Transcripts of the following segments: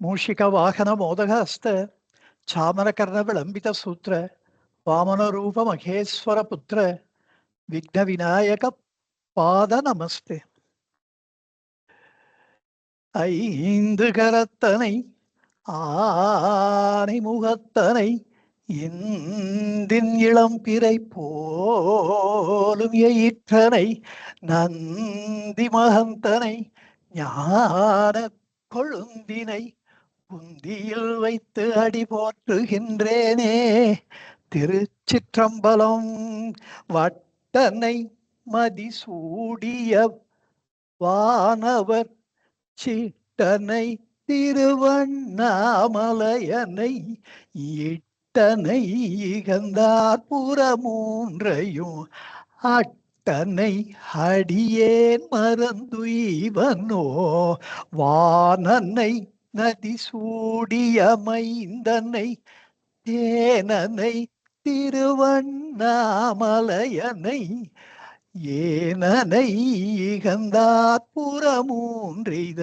மூஷிக வாகன மோதகஸ்த சாமரகர்ண விளம்பித சூத்திர வாமன ரூப மகேஸ்வர புத்திர விக்ன விநாயக பாத நமஸ்தே. ஐந்து கரத்தனை ஆனை முகத்தனை இந்தின் இளம்பிறை போலும் எயிற்றனை நந்தி மகந்தனை ஞான கொழுந்தினை புந்தியில் வைத்து அடி போற்றுகின்றேனே. திருச்சிற்றம்பலம். வட்டனை மதிசூடிய வானவர் சிட்டனை திருவண்ணாமலையனை இட்டனை இகந்தார் புறமூன்றையும் அட்டனை அடியேன் மறந்துய்வனோ. வானனை நதி சூடிய மைந்தனை தேனனை திருவண்ணாமலையனை ஏனனை இகந்தார் புறமூன்றித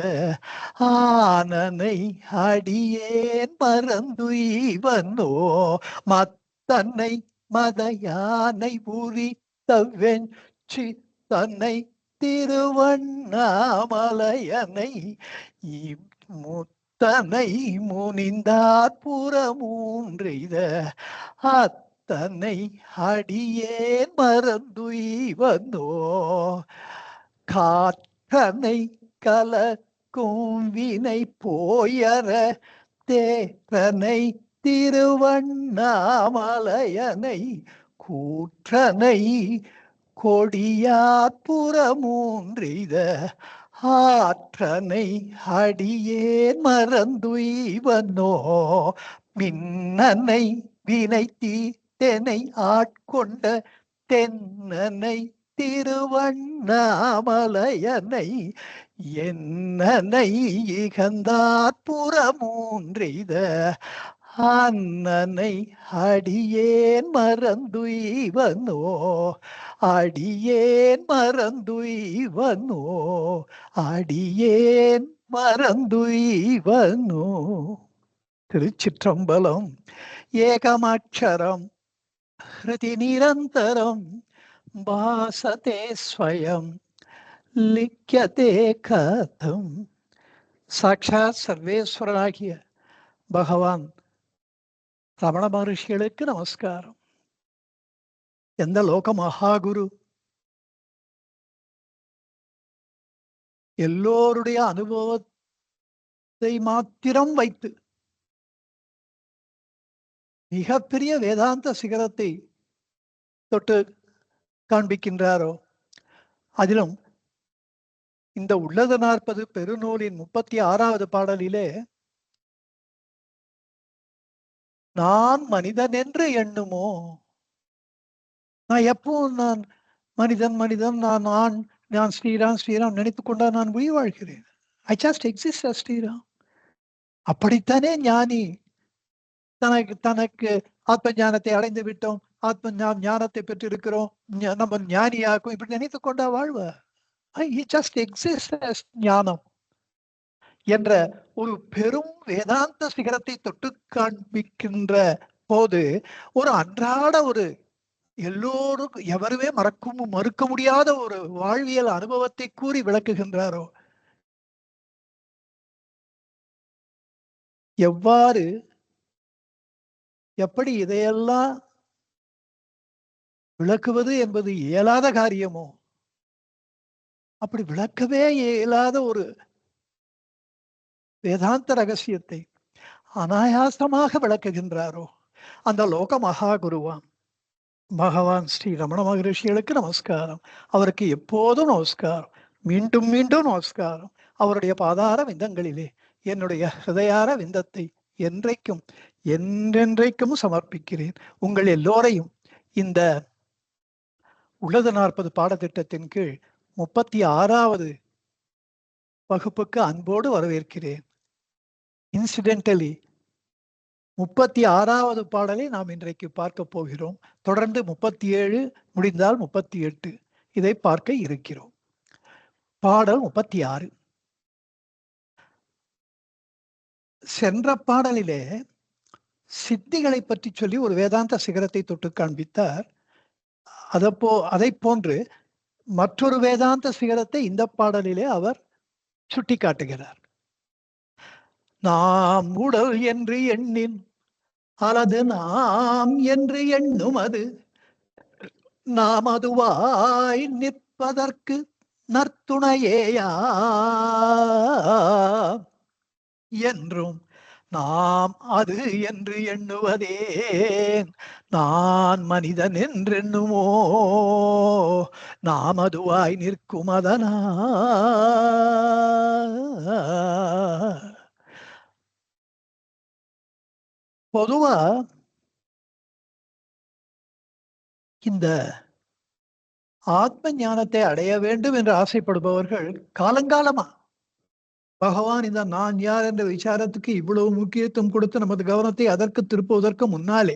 ஆனனை அடியேன் மறந்துய்வனோ. மத்தன்னை மதயானை உரித்தவென் சித்தன்னை திருவண்ணாமலையனை முத்தனை முனிந்தார் புறமூன்றித அத்தனை அடியேன் மறந்துய்வனோ. காற்றனை கலக்கும் வினை போயற தேற்றனை திருவண்ணாமலையனை கூற்றனை கொடியார் புறமூன்றித ஆற்றனை அடியேன் மறந்துய்வனோ. மின்னனை வினை தீத்தனை ஆட்கொண்ட தென்னனை திருவண்ணாமலையனை என்னனை இகந்தார் புறமூன்றித அன்னனை அடியேன் மறந்துய்வனோ. அடியேன் மறந்துய்வனோ. அடியேன் மறந்துய்வனோ. திருச்சிற்றம்பலம். ஏகமக்ஷரம் ஹிருதி நிரந்தரம் பாசதே ஸ்வயம் லிக்யதே கதம். சாட்சாத் சர்வேஸ்வரனாகிய பகவான் ரமண மகர்ஷிகளுக்கு நமஸ்காரம். எந்த லோக மகாகுரு எல்லோருடைய அனுபவத்தை மாத்திரம் வைத்து மிகப்பெரிய வேதாந்த சிகரத்தை தொட்டு காண்பிக்கின்றாரோ, அதிலும் இந்த உள்ளது 40 பெருநூலின் 36வது பாடலிலே நான் மனிதன் என்று எண்ணுமோ. நான் எப்பவும் நான் மனிதன் மனிதன் நான் ஸ்ரீராம் ஸ்ரீராம் நினைத்துக் கொண்டா நான் உயிர் வாழ்கிறேன். I just exist as Sriram. அப்படித்தானே ஞானி தனக்கு ஆத்ம ஞானத்தை அடைந்து விட்டோம், ஆத்ம ஞானத்தை பெற்றிருக்கிறோம், நம்ம ஞானியாக்கும் இப்படி நினைத்துக் கொண்டா வாழ்வ. he just exists as ஞானம் என்ற ஒரு பெரும் வேதாந்த சிகரத்தை தொட்டு காண்பிக்கின்ற போது ஒரு அன்றாட ஒரு எல்லோருக்கும் எவருமே மறுக்க முடியாத ஒரு வாழ்வியல் அனுபவத்தை கூறி விளக்குகின்றாரோ. எப்படி இதையெல்லாம் விளக்குவது என்பது இயலாத காரியமோ, அப்படி விளக்கவே இயலாத ஒரு வேதாந்த ரகசியத்தை அனாயாசமாக விளக்குகின்றாரோ அந்த லோக மகாகுருவான் பகவான் ஸ்ரீ ரமண மகரிஷிகளுக்கு நமஸ்காரம். அவருக்கு எப்போதும் நமஸ்காரம், மீண்டும் மீண்டும் நமஸ்காரம். அவருடைய பாதார விந்தங்களிலே என்னுடைய ஹிருதயார விந்தத்தை என்றைக்கும் என்றென்றைக்கும் சமர்ப்பிக்கிறேன். உங்கள் எல்லோரையும் இந்த உள்ளது 40 பாடத்திட்டத்தின் கீழ் 36வது வகுப்புக்கு அன்போடு வரவேற்கிறேன். இன்சிடென்டலி 36வது பாடலை நாம் இன்றைக்கு பார்க்க போகிறோம். தொடர்ந்து 37, முடிந்தால் 38 இதை பார்க்க இருக்கிறோம். பாடல் 36. சென்ற பாடலிலே சித்திகளை பற்றி சொல்லி ஒரு வேதாந்த சிகரத்தை தொட்டு காண்பித்தார். அதை போன்று மற்றொரு வேதாந்த சிகரத்தை இந்த பாடலிலே அவர் சுட்டி காட்டுகிறார். நாம் உடல் என்று எண்ணின் அல்லது நாம் என்று எண்ணும் அது நாம் அதுவாய் நிற்பதற்கு நற்துணையேயா என்றும் நாம் அது என்று எண்ணுவதே நான் மனிதன் என்றெண்ணுமோ நாம் அதுவாய் நிற்கும் அதனா. பொதுவா இந்த ஆத்ம ஞானத்தை அடைய வேண்டும் என்று ஆசைப்படுபவர்கள் காலங்காலமா பகவான் இந்த நான் யார் என்ற விசாரத்துக்கு இவ்வளவு முக்கியத்துவம் கொடுத்து நமது கவனத்தை அதற்கு திருப்புவதற்கு முன்னாலே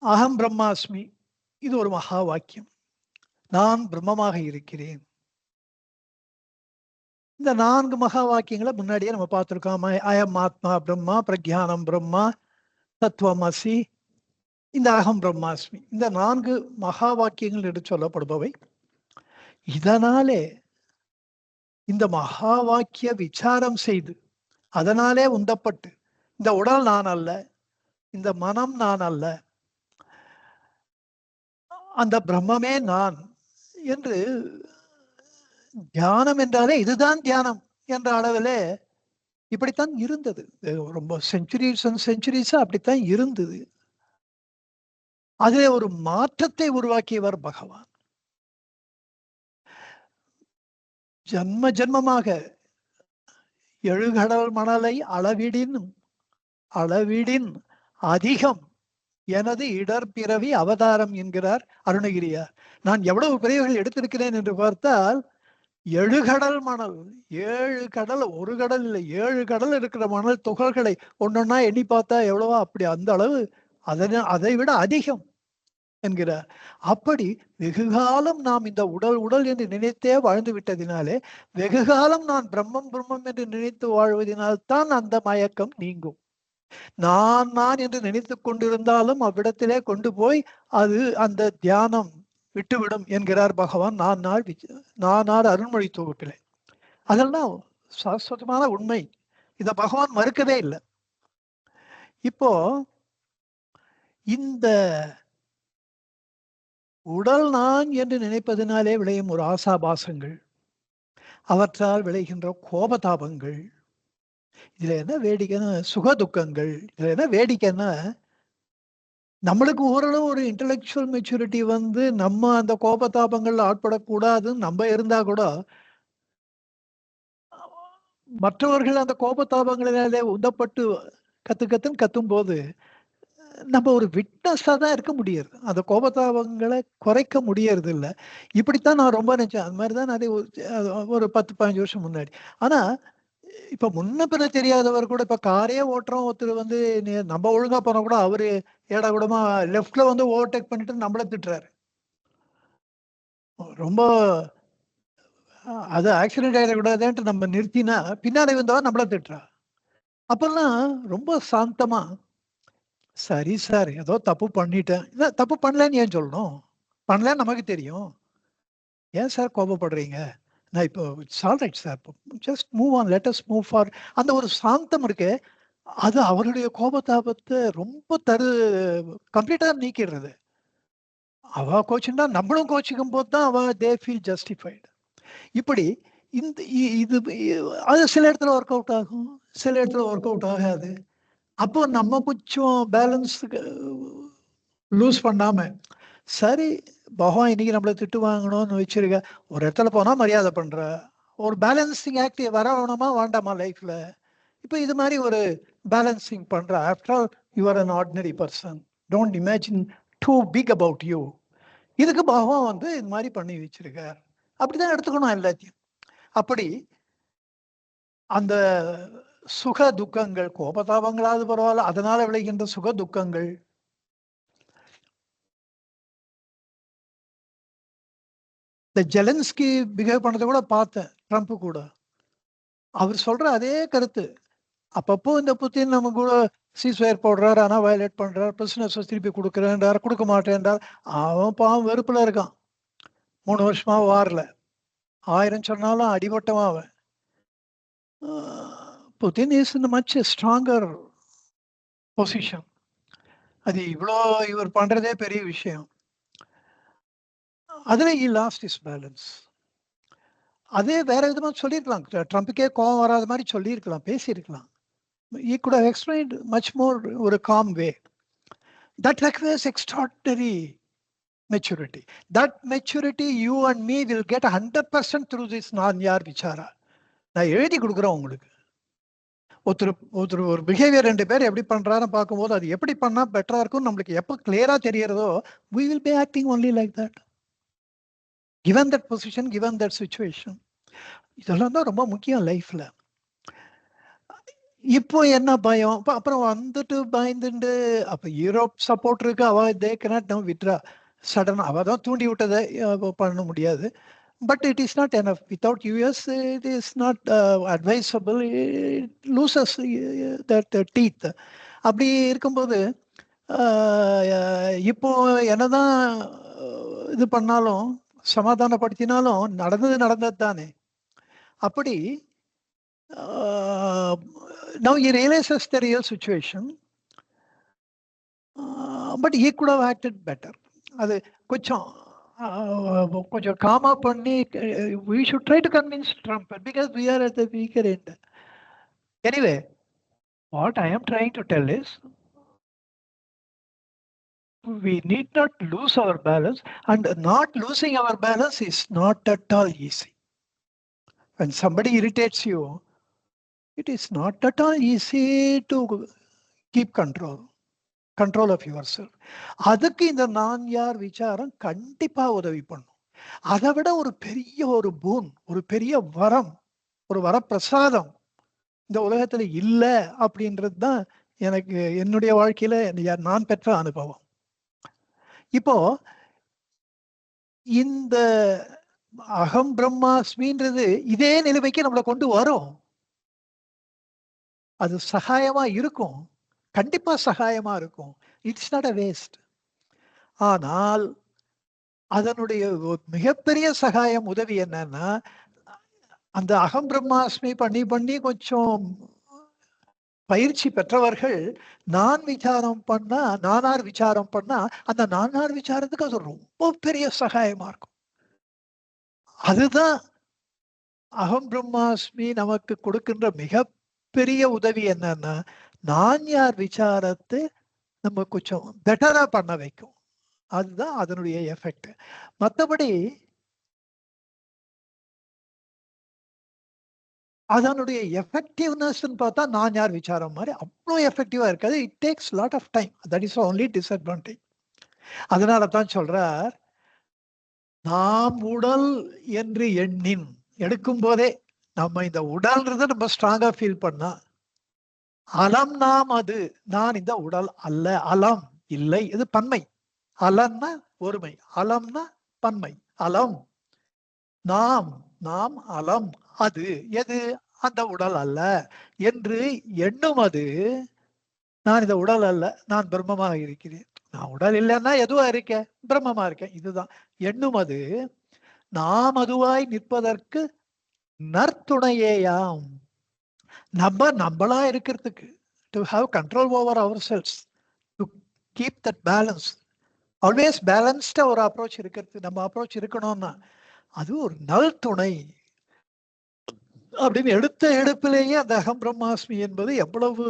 அகம் பிரம்மாஸ்மி, இது ஒரு மகா வாக்கியம். நான் பிரம்மமாக இருக்கிறேன். இந்த 4 மகா வாக்கியங்களை முன்னாடியே நம்ம பார்த்திருக்கோம். அயம் ஆத்மா பிரம்மா, பிரக்ஞானம் பிரம்மா, தத்துவமசி, இந்த அகம் பிரம்மாஸ்மி, இந்த 4 மகா வாக்கியங்கள் என்று சொல்லப்படுபவை. இதனாலே இந்த மகா வாக்கிய விசாரம் செய்து அதனாலே உந்தப்பட்டு இந்த உடல் நான் அல்ல, இந்த மனம் நான் அல்ல, அந்த பிரம்மமே நான் என்று தியானம் என்றாலே இதுதான் தியானம் என்ற அளவிலே இப்படித்தான் இருந்தது. ரொம்ப செஞ்சுரிஸ் அண்ட் செஞ்சுரிஸா அப்படித்தான் இருந்தது. அதிலே ஒரு மாற்றத்தை உருவாக்கியவர் பகவான். ஜன்ம ஜன்மமாக எழுகடல் மணலை அளவிடின் அதிகம் எனது இடர்பிறவி அவதாரம் என்கிறார் அருணகிரியார். நான் எவ்வளவு பிறவிகள் எடுத்திருக்கிறேன் என்று பார்த்தால் 7 கடல் மணல், 7 கடல், ஒரு கடல் இல்லை 7 கடல் இருக்கிற மணல் துகள்களை ஒன்னொன்னா எண்ணி பார்த்தா எவ்வளவோ, அப்படி அந்த அளவு அதை விட அதிகம் என்கிறார். அப்படி வெகுகாலம் நாம் இந்த உடல் என்று நினைத்தே வாழ்ந்து விட்டதினாலே, வெகுகாலம் நான் பிரம்மம் என்று நினைத்து வாழ்வதனால்தான் அந்த மயக்கம் நீங்கும். நான் என்று நினைத்துக் கொண்டிருந்தாலும் அவ்விடத்திலே கொண்டு போய் அது அந்த தியானம் விட்டுவிடும் என்கிறார் பகவான் நானார் அருண்மொழி தொகுப்பிலே. அதெல்லாம் சாஸ்வதமான உண்மை. இத பகவான் மறுக்கவே இல்லை. இப்போ இந்த உடல் நான் என்று நினைப்பதனாலே விளையும் ஒரு ஆசாபாசங்கள், அவற்றால் விளைகின்ற கோபதாபங்கள், இதுல என்ன வேடிக்கைன்னா சுக துக்கங்கள். இதுல என்ன வேடிக்கைன்னா, நம்மளுக்கு ஓரளவு ஒரு இன்டலெக்சுவல் மெச்சூரிட்டி வந்து நம்ம அந்த கோபதாபங்கள்ல ஆட்படக்கூடாதுன்னு நம்ம இருந்தா கூட, மற்றவர்கள் அந்த கோபதாபங்களினாலே உந்தப்பட்டு கத்துன்னு கத்தும் போது நம்ம ஒரு விட்னஸா தான் இருக்க முடியாது. அந்த கோபதாபங்களை குறைக்க முடியறது இல்லை. இப்படித்தான் நான் ரொம்ப நினைச்சேன். அது மாதிரிதான் நிறைய ஒரு 10-15 வருஷம் முன்னாடி. ஆனா இப்ப முன்ன பின்ன தெரியாதவர் கூட இப்ப காரே ஓட்டுறோம், ஒருத்தர் வந்து நம்ம ஒழுங்கா போனா கூட அவரு ஏடா கூடமா லெஃப்ட்ல வந்து ஓவர்டேக் பண்ணிட்டு நம்மள திட்டுறாரு. ரொம்ப அது ஆக்சிடென்ட் ஆயிடக்கூடாதுன்ட்டு நம்ம நிறுத்தினா பின்னாடி வந்தவன் நம்மள திட்டுறா. அப்பெல்லாம் ரொம்ப சாந்தமா, சரி சார் ஏதோ தப்பு பண்ணிட்டேன். இல்ல தப்பு பண்ணலன்னு ஏன் சொல்லணும்? பண்ணலன்னு நமக்கு தெரியும். ஏன் சார் கோபப்படுறீங்க? நான் இப்போ it's all right sir. Just move on, let us move for. அந்த ஒரு சாந்தம் இருக்கு. அது அவருடைய கோபதாபத்தை ரொம்ப கம்ப்ளீட்டா நீக்கிடுறது. அவ கோச்சுண்டா நம்மளும் கோச்சிக்கும் போது தான் தே ஃபீல் ஜஸ்டிஃபைடு. இப்படி இந்த இது அது சில இடத்துல ஒர்க் அவுட் ஆகும், சில இடத்துல ஒர்க் அவுட் ஆகாது. அப்போ நம்ம கொஞ்சம் பேலன்ஸ் லூஸ் பண்ணாம, சரி பகவான் இன்னைக்கு நம்மள திட்டு வாங்கணும்னு வச்சிருக்க, ஒரு இடத்துல போனா மரியாதை பண்ற, ஒரு பேலன்சிங் ஆக்ட் வரணுமா வேண்டாமா லைஃப்ல? இப்போ இது மாதிரி ஒரு பேலன்சிங் பண்ற. After all you are an ordinary person, don't imagine too big about you. இதுக்கு பகவான் வந்து இது மாதிரி பண்ணி வச்சிருக்கார். அப்படிதான் எடுத்துக்கணும் எல்லாத்தையும். அப்படி அந்த சுக துக்கங்கள், கோபதாபங்களாவது பரவாயில்ல, அதனால விளைகின்ற சுக துக்கங்கள், இந்த ஜெலன்ஸ்கி பிஹேவ் பண்ணதை கூட பார்த்தேன், ட்ரம்ப் கூட. அவர் சொல்ற அதே கருத்து. அப்பப்போ இந்த புத்தின் நம்ம கூட சீஸ்வயர் போடுறாரு, ஆனா வயலேட் பண்றாரு, பிரிசனர்ஸ் திருப்பி கொடுக்குறேன்றாரு, கொடுக்க மாட்டேன்றார். அவன் பாவம் வெறுப்புல இருக்கான். 3 வருஷமா வாரல. 1000 சொன்னாலும் அடிபட்டவன் அவன். Putin is in much stronger position. அது இவ்வளோ இவர் பண்றதே பெரிய விஷயம். அதுல he lost his balance. அதே வேற விதமா சொல்லியிருக்கலாம். ட்ரம்புக்கே கோவம் வராத மாதிரி சொல்லியிருக்கலாம், பேசியிருக்கலாம். He could have explained much more ஒரு calm way. That requires extraordinary maturity. That maturity you and me will get 100% through this non-yar vichara. நான் எழுதி கொடுக்குறேன் உங்களுக்கு. ஒருத்தர் ஒரு பிஹேவியர் 2 பேர் எப்படி பண்றாருன்னு பார்க்கும்போது அது எப்படி பண்ணா பெட்டரா இருக்கும் நம்மளுக்கு எப்போ கிளியரா தெரியறதோ we will be acting only like that. Given that position, given that situation. இதெல்லாம் தான் ரொம்ப முக்கியம் லைஃப்ல. இப்போ என்ன பயம்? அப்புறம் வந்துட்டு பயந்துட்டு அப்ப யூரோப் சப்போர்ட் இருக்கு. அவ தே cannot now withdraw. சடனா அவ தான் தூண்டி விட்டதை பண்ண முடியாது. But it is not enough. Without US it is not advisable. Loses that teeth. அப்படி இருக்கும்போது இப்போ என்னதான் இது பண்ணாலும் சமாதானப்படுத்தினாலும் நடந்தது தானே. அப்படி now he realizes the real situation, but he could have acted better. அது கொஞ்சம் காமா பண்ணி we should try to convince Trump because we are at the weaker end. Anyway, what I am trying to tell is we need not lose our balance, and not losing our balance is not at all easy. When somebody irritates you, it is not at all easy to keep control of yourself. அதுக்கு இந்த நான் யார் விசாரம் கண்டிப்பா உதவி பண்ணும். அதை விட ஒரு பெரிய ஒரு பூன், ஒரு பெரிய வரம், ஒரு வரப்பிரசாதம் இந்த உலகத்துல இல்ல அப்படின்றது தான் எனக்கு என்னுடைய வாழ்க்கையில நான் பெற்ற அனுபவம். இப்போ இந்த அகம் பிரம்மாஸ்மின்றது இதே நிலைமைக்கு நம்மளை கொண்டு வரும். அது சகாயமா இருக்கும், கண்டிப்பா சகாயமா இருக்கும். It's not a waste. ஆனால் அதனுடைய மிகப்பெரிய சகாயம் உதவி என்னன்னா, அந்த அகம் பிரம்மாஸ்மி பண்ணி கொஞ்சம் பயிற்சி பெற்றவர்கள் நானார் விசாரம் பண்ணா அந்த நானார் விசாரத்துக்கு அது ரொம்ப பெரிய சகாயமா இருக்கும். அதுதான் அகம் பிரம்மாஸ்மி நமக்கு கொடுக்கின்ற மிகப்பெரிய உதவி என்னன்னா, நான் யார் விசாரத்தை நம்ம கொஞ்சம் பெட்டரா பண்ண வைக்கும். அதுதான் அதனுடைய எஃபெக்ட். மற்றபடி அதனுடைய எஃபெக்டிவ்னஸ் பார்த்தா நான் யார் விசாரம் மாதிரி அவ்வளோ எஃபெக்டிவா இருக்காது. It takes lot of time. That is only disadvantage. அதனால தான் சொல்றார், நாம் உடல் என்று எண்ணின் எடுக்கும் போதே நம்ம இந்த உடல்ன்றத நம்ம ஸ்ட்ராங்கா ஃபீல் பண்ணா, அலம் நாம் அது நான் இந்த உடல் அல்ல. அலம் இல்லை, இது பன்மை. அலம்னா ஒருமை, அலம்னா பன்மை. அலம் நாம் அலம் அது எது அந்த உடல் அல்ல என்று எண்ணும் அது நான் இந்த உடல் அல்ல, நான் பிரம்மமாக இருக்கிறேன். நான் உடல் இல்லைன்னா எதுவா இருக்கேன், பிரம்மமா இருக்கேன். இதுதான் எண்ணும் அது நாம் அதுவாய் நிற்பதற்கு நற்துணையேயாம். நம்மளா இருக்கிறதுக்கு, to have control over our selves, to keep that balance. Always பேலன்ஸ்டா ஒரு அப்ரோச் இருக்கிறது, நம்ம அப்ரோச் இருக்கணும்னா அது ஒரு நல் துணை அப்படின்னு எடுத்த எடுப்பிலேயே அந்த அகம் பிரம்மாஸ்மி என்பது எவ்வளவு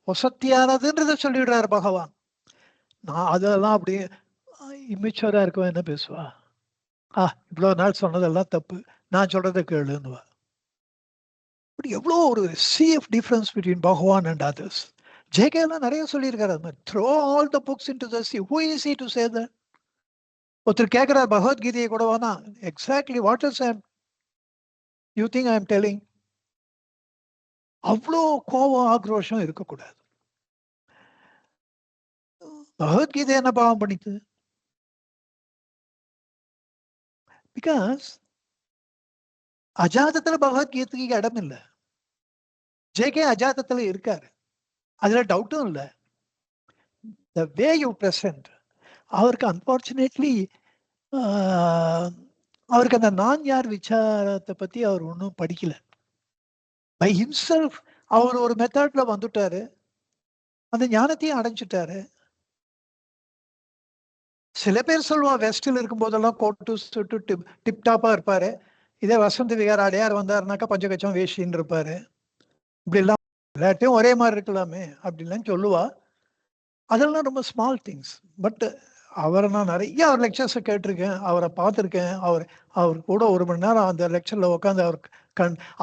வசத்தியானதுன்றதை சொல்லிவிடுறாரு பகவான். நான் அதெல்லாம் அப்படியே இம்மெச்சூரா இருக்கவன் என்ன பேசுவா, இவ்வளவு நாள் சொன்னதெல்லாம் தப்பு, நான் சொல்றதை கேளுன்னுவா. பட் எவ்வளோ ஒரு சி ஆஃப் டிஃபரன்ஸ் பிட்வீன் பகவான் அண்ட் அதர்ஸ். ஜேகே எல்லாம் நிறைய சொல்லியிருக்காரு அது மாதிரி. Throw all the books in to the C. Who is he to say that? ஒருத்தர் கேட்கிறார் பகவத்கீதையை கூட வேணா, exactly what is you think I am telling? அவ்வளோ கோபம் ஆக்ரோஷம் இருக்கக்கூடாது. பகவத்கீதை என்ன பாவம் பண்ணித்து? பிகாஸ் அஜாதத்துல பகவத்கீதைக்கு இடம் இல்லை. ஜேகே அஜாதத்துல இருக்காரு, அதுல டவுட்டும் இல்லை. த வே யூ பிரசன்ட், அவருக்கு அன்பார்ச்சுனேட்லி அவருக்கு அந்த நான் யார் விசாரத்தை பத்தி அவர் ஒன்றும் படிக்கல. பை ஹிம்செல்ஃப் அவர் ஒரு மெத்தட்ல வந்துட்டாரு, அந்த ஞானத்தையும் அடைஞ்சிட்டாரு. சில பேர் சொல்லுவான் வெஸ்டில் இருக்கும் போதெல்லாம் கோட்டு சுட்டு டிப்டாப்பா இருப்பாரு, இதே வசந்த் விகார் அடையார் வந்தாருனாக்கா பஞ்சகச்சம் வேஷின்னு இருப்பாரு. இப்படி எல்லாம் எல்லாத்தையும் ஒரே மாதிரி இருக்கலாமே அப்படின்லாம் சொல்லுவா. அதெல்லாம் ரொம்ப ஸ்மால் திங்ஸ். பட் அவரை நான் நிறைய அவர் லெக்சர்ஸை கேட்டிருக்கேன், அவரை பார்த்துருக்கேன். அவர் கூட 1 மணி நேரம் அந்த லெக்சர்ல உட்காந்து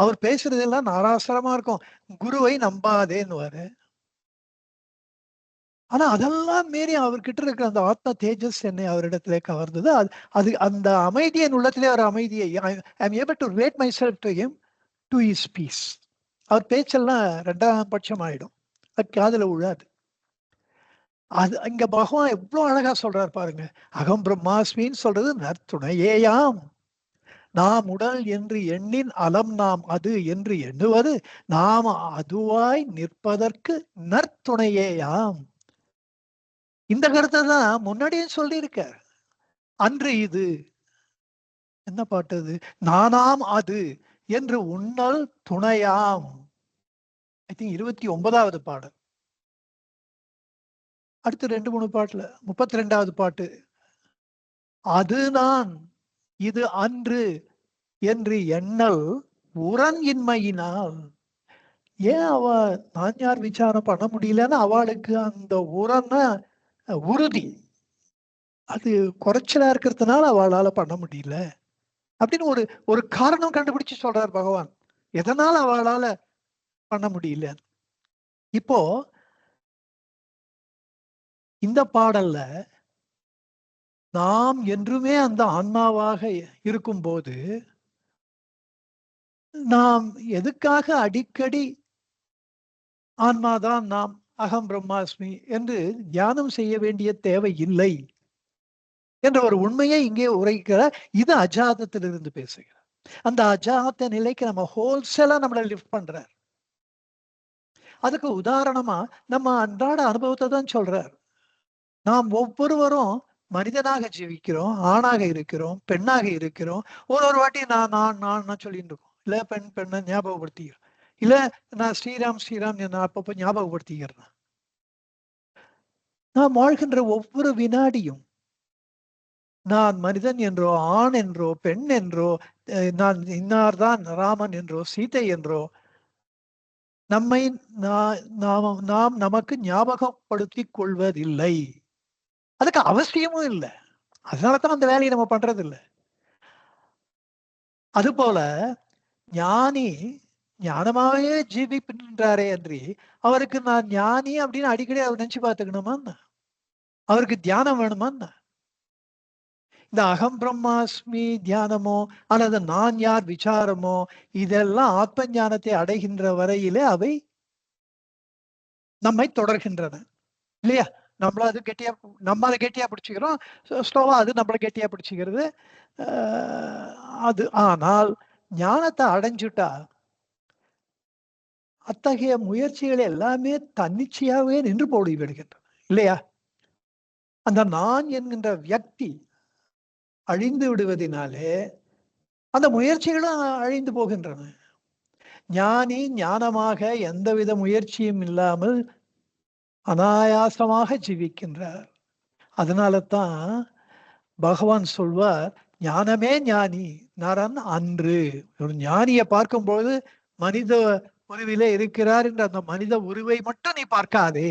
அவர் பேசுறதெல்லாம் நாராசரமா இருக்கும். குருவை நம்பாதேன்னுவாரு. ஆனா அதெல்லாம் மீறி அவர்கிட்ட இருக்கிற அந்த ஆத்ம தேஜஸ் என்னை அவரிடத்திலே கவர்ந்தது. அது அந்த அமைதி என் உள்ளத்திலே ஒரு அமைதியை I am able to relate my self to him, to his peace. அவர் பேச்செல்லாம் 2ஆம் பட்சம் ஆயிடும், அது காதுல விழாது. அது இங்க பகவான் எவ்வளவு அழகா சொல்றாரு பாருங்க. அகம் பிரம்மாஸ்மின்னு சொல்றது நற்துணையேயாம். நாம் உடல் என்று எண்ணின் அலம் நாம் அது என்று எண்ணுவது நாம் அதுவாய் நிற்பதற்கு நற்துணையேயாம். இந்த கருத்தை தான் முன்னாடியே சொல்லியிருக்கார். அன்று இது என்ன பாட்டு அது, நானாம் அது என்று உன்னல் துணையாம். ஐ திங்க் 29வது பாடல். அடுத்து 2-3 பாட்டுல 32வது பாட்டு, அது நான் இது அன்று என்று எண்ணல் உரன் இன்மையினால். ஏன் அவ நான் யார் விசாரம் பண்ண முடியலன்னா அவளுக்கு அந்த உரன்னா உறுதி அது குறைச்சலா இருக்கிறதுனால அவளால பண்ண முடியல அப்படின்னு ஒரு ஒரு காரணம் கண்டுபிடிச்சு சொல்றார் பகவான், எதனால அவளால பண்ண முடியல. இப்போ இந்த பாடல்ல நாம் என்றுமே அந்த ஆன்மாவாக இருக்கும்போது நாம் எதுக்காக அடிக்கடி ஆன்மாதான் நாம், அகம் பிரம்மாஸ்மி என்று தியானம் செய்ய வேண்டிய தேவை இல்லை என்ற ஒரு உண்மையை இங்கே உரைக்கிறார். இது அஜாதத்திலிருந்து பேசுகிறார். அந்த அஜாத நிலைக்கு நம்ம ஹோல்சேலா நம்மளை லிஃப்ட் பண்றார். அதுக்கு உதாரணமா நம்ம அன்றாட அனுபவத்தை தான் சொல்றார். நாம் ஒவ்வொருவரும் மனிதனாக ஜீவிக்கிறோம், ஆணாக இருக்கிறோம், பெண்ணாக இருக்கிறோம். ஒரு வாட்டி நான் நான் நான் சொல்லிட்டு இருக்கோம், இல்ல பெண் பெண்ணை ஞாபகப்படுத்திக்கிறோம், இல்ல நான் ஸ்ரீராம் ஸ்ரீராம் நான் அப்பப்போ ஞாபகப்படுத்திக்கிறேன். நாம் வாழ்கின்ற ஒவ்வொரு வினாடியும் நான் மனிதன் என்றோ ஆண் என்றோ பெண் என்றோ நான் இன்னார்தான் ராமன் என்றோ சீதை என்றோ நம்மை நாம் நமக்கு ஞாபகப்படுத்திக் கொள்வதில்லை. அதுக்கு அவசியமும் இல்லை, அதனாலதான் அந்த வேலையை நம்ம பண்றது இல்லை. அதுபோல ஞானி ஞானமாவே ஜீவிக்கின்றாரே அன்றி அவருக்கு நான் ஞானி அப்படின்னு அடிக்கடி அவர் நினைச்சு பார்த்துக்கணுமா, அவருக்கு தியானம் வேணுமா? இந்த அகம் பிரம்மாஸ்மி தியானமோ அல்லது நான் யார் விசாரமோ இதெல்லாம் ஆத்ம ஞானத்தை அடைகின்ற வரையிலே அவை நம்மை தொடர்கின்றன இல்லையா? நம்மள அது கெட்டியா நம்ம அதை கெட்டியா பிடிச்சிக்கிறோம், ஸ்லோவா அது நம்மளை கெட்டியா பிடிச்சிக்கிறது. அது ஆனால் ஞானத்தை அடைஞ்சுட்டா அத்தகைய முயற்சிகள் எல்லாமே தன்னிச்சையாகவே நின்று போடி விடுகின்றன இல்லையா? அந்த நான் என்கின்ற வியக்தி அழிந்து விடுவதனாலே அந்த முயற்சிகளும் அழிந்து போகின்றன. ஞானி ஞானமாக எந்தவித முயற்சியும் இல்லாமல் அனாயாசமாக ஜீவிக்கின்றார். அதனால தான் பகவான் சொல்வார், ஞானமே ஞானி நரன் அன்று. ஒரு ஞானியை பார்க்கும்போது மனித உருவிலே இருக்கிறார் என்ற அந்த மனித உருவை மட்டும் நீ பார்க்காதே,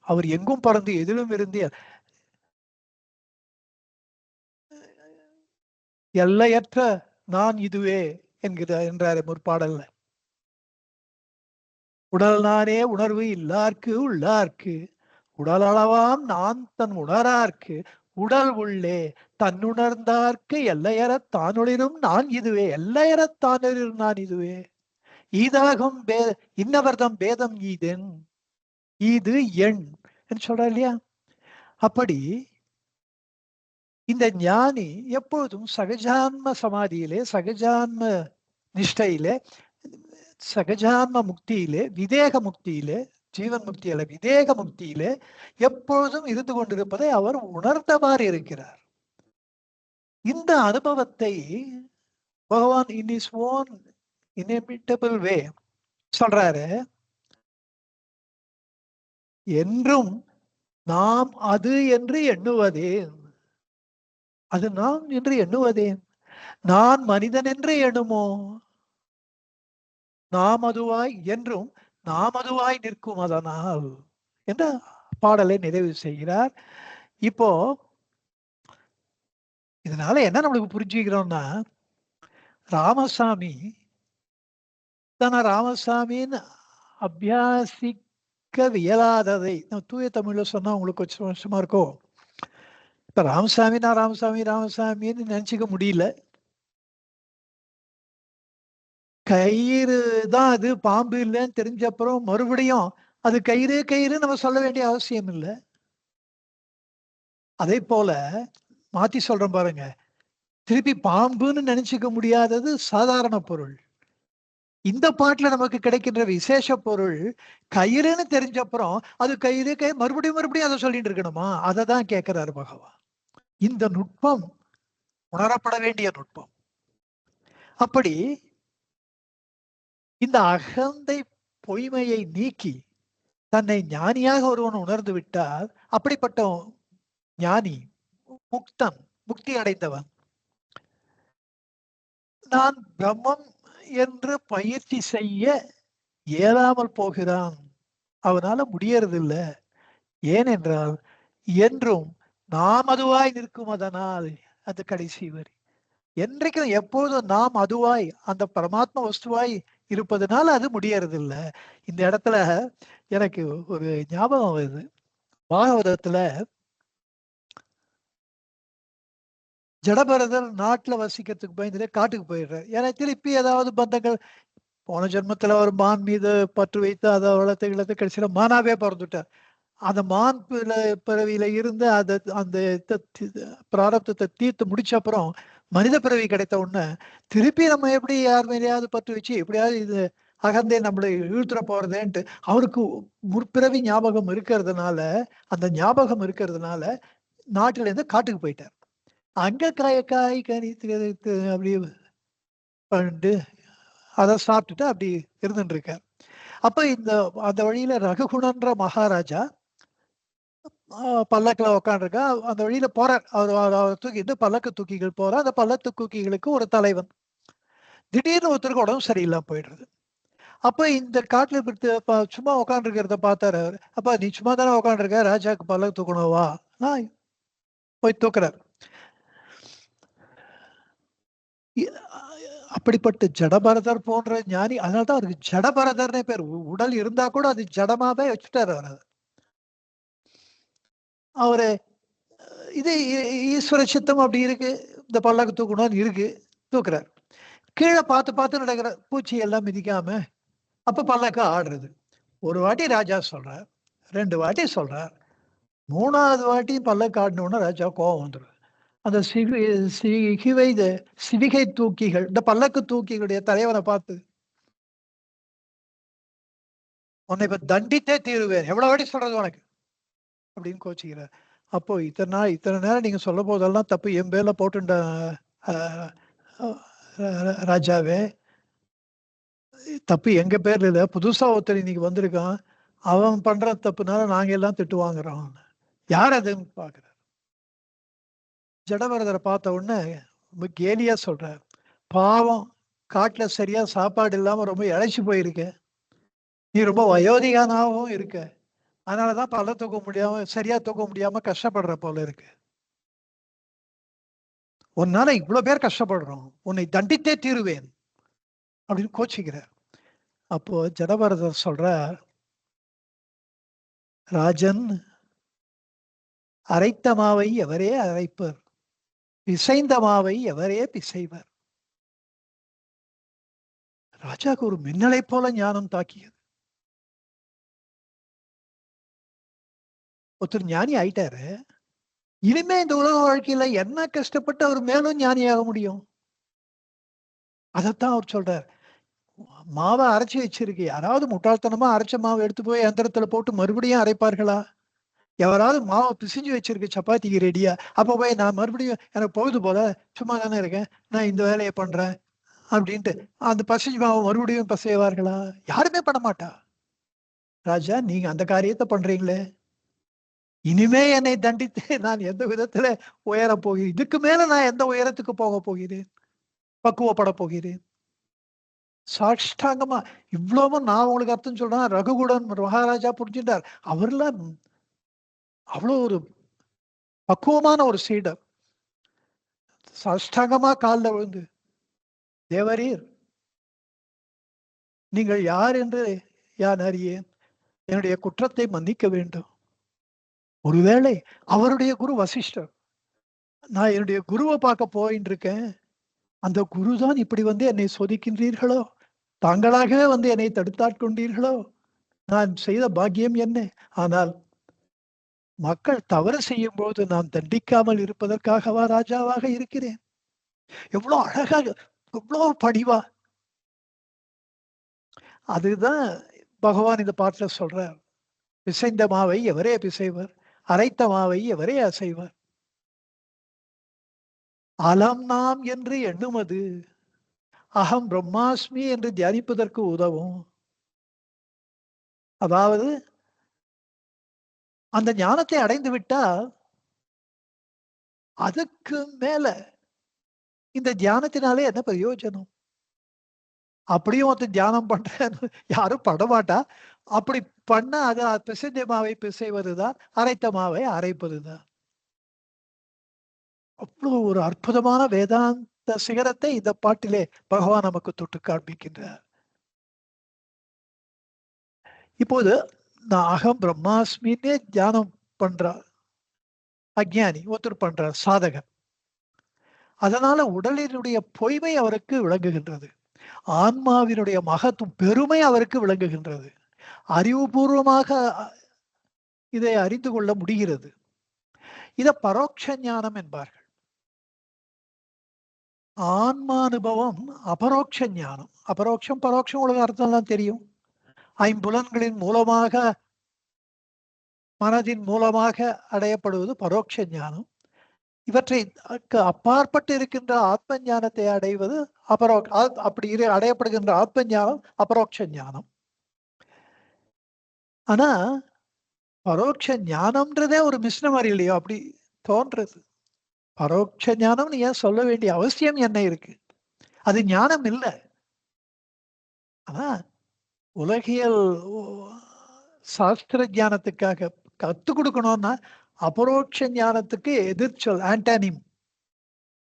அவர் எங்கும் பறந்து எதிலும் இருந்து எல்லையற்ற நான் இதுவே என்றாரு முற்பாடல்ல. உடல் நானே உணர்வு இல்லார்க்கு உள்ளார்க்கு உடலளவாம் நான் தன் உணரார்க்கு உடல் உள்ளே தன்னுணர்ந்தார்க்கு எல்லையற தானொளிரும் நான் இதுவே, எல்லையற தானொளிரும் நான் இதுவே, ஈதாகும் இன்னவர்தம் பேதம் ஈதென் இது எண் என்று சொல்ற இல்லையா? அப்படி இந்த ஞானி எப்பொழுதும் சகஜான்ம சமாதியிலே சகஜான்ம நிஷ்டையிலே சகஜான்ம முக்தியிலே, விதேக முக்தியிலே, ஜீவன் முக்தி அல்ல விதேக முக்தியிலே எப்பொழுதும் இருந்து கொண்டிருப்பதை அவர் உணர்ந்தவாறு இருக்கிறார். இந்த அனுபவத்தை பகவான் இன் இஸ் ஓன் இன்எமிட்டபிள் வே சொல்றாரு. என்றும் நாம் அது என்று எண்ணுவதேன், அது நான் என்று எண்ணுவதேன், நான் மனிதன் என்று எண்ணுமோ, நாம் அதுவாய் என்றும் நாம் அதுவாய் நிற்கும் அதனால் என்ற பாடலை நிறைவு செய்கிறார். இப்போ இதனால என்ன நம்மளுக்கு புரிஞ்சுக்கிறோம்னா, ராமசாமி தன ராமசாமின்னு அபியாசிக்க இயலாததை தூய தமிழ்ல சொன்னா உங்களுக்கு கொஞ்சம் வருஷமா இருக்கும். இப்ப ராமசாமி நான் ராமசாமி ராமசாமின்னு நினைச்சுக்க முடியல. கயிறு தான் அது, பாம்பு இல்லைன்னு தெரிஞ்ச அப்புறம் மறுபடியும் அது கயிறு கயிறு நம்ம சொல்ல வேண்டிய அவசியம் இல்லை. அதே போல மாத்தி சொல்றேன் பாருங்க, திருப்பி பாம்புன்னு நினைச்சுக்க முடியாதது சாதாரண பொருள். இந்த பாட்டுல நமக்கு கிடைக்கின்ற விசேஷ பொருள் கயிறுன்னு தெரிஞ்ச அப்புறம் அது கயிறு மறுபடியும் மறுபடியும் அதை சொல்லிட்டு இருக்கணுமா? அதை தான் கேட்கிறாரு பகவான். இந்த நுட்பம் உணரப்பட வேண்டிய நுட்பம். அப்படி இந்த அகந்தை பொய்மையை நீக்கி தன்னை ஞானியாக ஒருவன் உணர்ந்து விட்டால், அப்படிப்பட்ட ஞானி முக்தன், முக்தி அடைந்தவன், நான் பிரம்மம் என்று பயிற்சி செய்ய இயலாமல் போகிறான். அவனால முடியறதில்லை. ஏனென்றால் என்றும் நாம் அதுவாய் நிற்கும் அதனால். அது கடைசி வரி. என்றைக்கும் எப்போதும் நாம் அதுவாய் அந்த பரமாத்மா வஸ்துவாய் இருப்பதனால அது முடியறதில்லை. இந்த இடத்துல எனக்கு ஒரு ஞாபகம் வருது. பாகவதத்துல ஜடபரதர் நாட்டுல வசிக்கிறதுக்கு பயந்துட்டு காட்டுக்கு போயிடுறாரு. ஏன்னா திருப்பி ஏதாவது பந்தங்கள், போன ஜென்மத்துல ஒரு மான் மீது பற்று வைத்து அதை வளர்த்து இழத்து கடைசியில மானாவே பிறந்துட்டார். அந்த மான் பிறவியில இருந்து அந்த பிராரப்தத்தை தீர்த்து முடிச்ச அப்புறம் மனித பிறவி கிடைத்த உடனே திருப்பி நம்ம எப்படி யார் மேலேயாவது பற்று வச்சு எப்படியாவது இது அகந்தே நம்மளை இழுத்துற போறதேன்ட்டு அவருக்கு முற்பிறவி ஞாபகம் இருக்கிறதுனால, அந்த ஞாபகம் இருக்கிறதுனால நாட்டுல இருந்து காட்டுக்கு போயிட்டார். அங்க காய் கனி அப்படி பண்ணிட்டு அதை சாப்பிட்டுட்டு அப்படி இருந்துட்டு இருக்கார். அப்ப அந்த வழியில ரகுகுணன்ற மகாராஜா பல்லக்குல உட்காந்துருக்கா. அந்த வழியில போறார். அவர் தூக்கிட்டு பல்லக்கு தூக்கிகள் போறார். அந்த பல்லக்கு தூக்கிகளுக்கு ஒரு தலைவன். திடீர்னு ஒருத்தருக்கு உடம்பு சரியில்லாம போயிடுறது. அப்ப இந்த காட்டுல சும்மா உட்காந்துருக்கிறத பார்த்தாரு அவர். அப்ப நீ சும்மா தானே உட்காந்துருக்க, ராஜாவுக்கு பல்லக்கு தூக்கணுவா? போய் தூக்குறார். அப்படிப்பட்ட ஜடபரதர் போன்ற ஞானி, அதனால்தான் அவருக்கு ஜடபரதர்னே பேர். உடல் இருந்தா கூட அது ஜடமாவே வச்சுட்டாரு அவர். அவரு இது ஈஸ்வர சித்தம் அப்படி இருக்கு, இந்த பல்லக்கு தூக்கணும்னு இருக்கு, தூக்குறார். கீழே பார்த்து பார்த்து நடக்கிற பூச்சி எல்லாம் மிதிக்காம அப்ப பல்லக்கு ஆடுறது. ஒரு வாட்டி ராஜா சொல்றார், 2 வாட்டி சொல்றார், 3வது வாட்டி பல்லக்கு ஆடணும்னா ராஜா கோபம் வந்துடும். அந்த சிவிகை தூக்கிகள், இந்த பல்லக்கு தூக்கிகளுடைய தலைவனை பார்த்து, உன்னை இப்ப தண்டித்தே தீருவேன், எவ்வளவு வாட்டி சொல்றது உனக்கு அப்படின்னு கோச்சிக்கிறார். அப்போ இத்தனை நேரம் நீங்க சொல்ல போதெல்லாம் தப்பு என் பேர்ல போட்டுண்ட ராஜாவே, தப்பு எங்க பேர்ல இல்ல, புதுசா ஒருத்தர் இன்னைக்கு வந்திருக்கான், அவன் பண்ற தப்புனால நாங்க எல்லாம் திட்டு வாங்குறோம். யார் அதுன்னு பாக்குறாரு. ஜடபரதரை பார்த்த உடனே ரொம்ப கேலியா சொல்றார், பாவம், காட்டுல சரியா சாப்பாடு இல்லாம ரொம்ப இழைச்சு போயிருக்க, நீ ரொம்ப வயோதிகனாகவும் இருக்க, அதனாலதான் பல்ல தூக்க முடியாம சரியா தூக்க முடியாம கஷ்டப்படுற போல இருக்கு. உன்னால இவ்வளவு பேர் கஷ்டப்படுறோம், உன்னை தண்டித்தே தீருவேன் அப்படின்னு கோச்சிக்கிறார். அப்போ ஜடபரதர் சொல்ற, ராஜன், அரைத்த மாவை எவரே அரைப்பர், பிசைந்த மாவை எவரே பிசைவர். ராஜாக்கு ஒரு மின்னலை போல ஞானம் தாக்கியது. ஒருத்தர் ஞானி ஆயிட்டாரு, இனிமே இந்த உலக வாழ்க்கையில என்ன கஷ்டப்பட்டு அவர் மேலும் ஞானியாக முடியும்? அதைத்தான் அவர் சொல்றார். மாவை அரைச்சி வச்சிருக்கு. யாராவது முட்டாள்தனமா அரைச்ச மாவு எடுத்து போய் யந்திரத்துல போட்டு மறுபடியும் அரைப்பார்களா? எவராவது மாவை பிசைஞ்சு வச்சிருக்கு சப்பாத்திக்கு ரெடியா, அப்ப போய் நான் மறுபடியும் எனக்கு பொழுது போல சும்மா தானே இருக்கேன், நான் இந்த வேலையை பண்றேன் அப்படின்ட்டு அந்த பசஞ்சு மாவை மறுபடியும் பசைவார்களா? யாருமே பண்ண மாட்டா. ராஜா, நீங்க அந்த காரியத்தை பண்றீங்களே, இனிமே என்னை தண்டித்து நான் எந்த விதத்துல உயர போகிறேன்? இதுக்கு மேல நான் எந்த உயரத்துக்கு போக போகிறேன்? பக்குவப்பட போகிறேன்? சாஷ்டாங்கமா இவ்வளவும் நான் உங்களுக்கு அர்த்தம் சொல்றேன். ரகுகுடன் மகாராஜா புரிஞ்சுட்டார். அவர்லாம் அவ்வளவு ஒரு பக்குவமான ஒரு சீடர். சாஷ்டாங்கமா காலில் விழுந்து, தேவரீர், நீங்கள் யார் என்று யான் அறியேன், என்னுடைய குற்றத்தை மன்னிக்க வேண்டும். ஒருவேளை அவருடைய குரு வசிஷ்டர், நான் என்னுடைய குருவை பார்க்க போயின்னு இருக்கேன், அந்த குரு தான் இப்படி வந்து என்னை சோதிக்கின்றீர்களோ, தாங்களாகவே வந்து என்னை தடுத்தாட்கொண்டீர்களோ, நான் செய்த பாக்கியம் என்ன? ஆனால் மக்கள் தவறு செய்யும் போது நான் தண்டிக்காமல் இருப்பதற்காகவா ராஜாவாக இருக்கிறேன்? எவ்வளவு அழகாக, எவ்வளவு பணிவா. அதுதான் பகவான் இந்த பாட்டுல சொல்றார். பிசைந்த மாவை எவரே பிசைவர், அரைத்த மாவை எவரே அசைவர், அலம் நாம் என்று எண்ணுமது அகம் பிரம்மாஸ்மி என்று தியானிப்பதற்கு உதவும். அதாவது அந்த ஞானத்தை அடைந்து விட்டால் அதுக்கு மேல இந்த தியானத்தினாலே என்ன பிரயோஜனம்? அப்படியும் ஒருத்தன் தியானம் பண்றேன்னு யாரும் பண்ண மாட்டா. அப்படி பண்ண அது பிசைந்த மாவை பிசைவதுதான், அரைத்த மாவை அரைப்பதுதான். அவ்வளவு ஒரு அற்புதமான வேதாந்த சிகரத்தை இந்த பாட்டிலே பகவான் நமக்கு தொட்டு காண்பிக்கின்றார். இப்போது நான் அகம் பிரம்மாஸ்மின்னே தியானம் பண்றார் அஜ்ஞானி, ஒருத்தர் பண்றார் சாதகன். அதனால உடலினுடைய பொய்மை அவருக்கு விளங்குகின்றது, ஆன்மாவினுடைய மகத்துவம் பெருமை அவருக்கு விளங்குகின்றது, அறிவுபூர்வமாக இதை அறிந்து கொள்ள முடிகிறது. இத பரோட்ச ஞானம் என்பார்கள். ஆன்மானுபவம் அபரோக்ஷ ஞானம். அபரோக்ஷம் பரோட்சம் உங்களுக்கு அர்த்தம் எல்லாம் தெரியும். ஐம்புலன்களின் மூலமாக, மனதின் மூலமாக அடையப்படுவது பரோட்ச ஞானம். இவற்றை அப்பாற்பட்டு இருக்கின்ற ஆத்ம ஞானத்தை அடைவது அப்படி அடையப்படுகின்ற ஆத்ம ஞானம் அபரோக்ஷ ஞானம். ஆனா பரோட்ச ஞானம்ன்றதே ஒரு மிஸ்னமர் இல்லையோ, அப்படி தோன்றது. பரோட்ச ஞானம் ஏன் சொல்ல வேண்டிய அவசியம் என்ன இருக்கு? அது ஞானம் இல்லை. ஆனா உலகியல் சாஸ்திர ஞானத்துக்காக கத்து கொடுக்கணும்னா அபரோக்ஷ ஞானத்துக்கு எதிர்ச்சொல் ஆன்டானிம்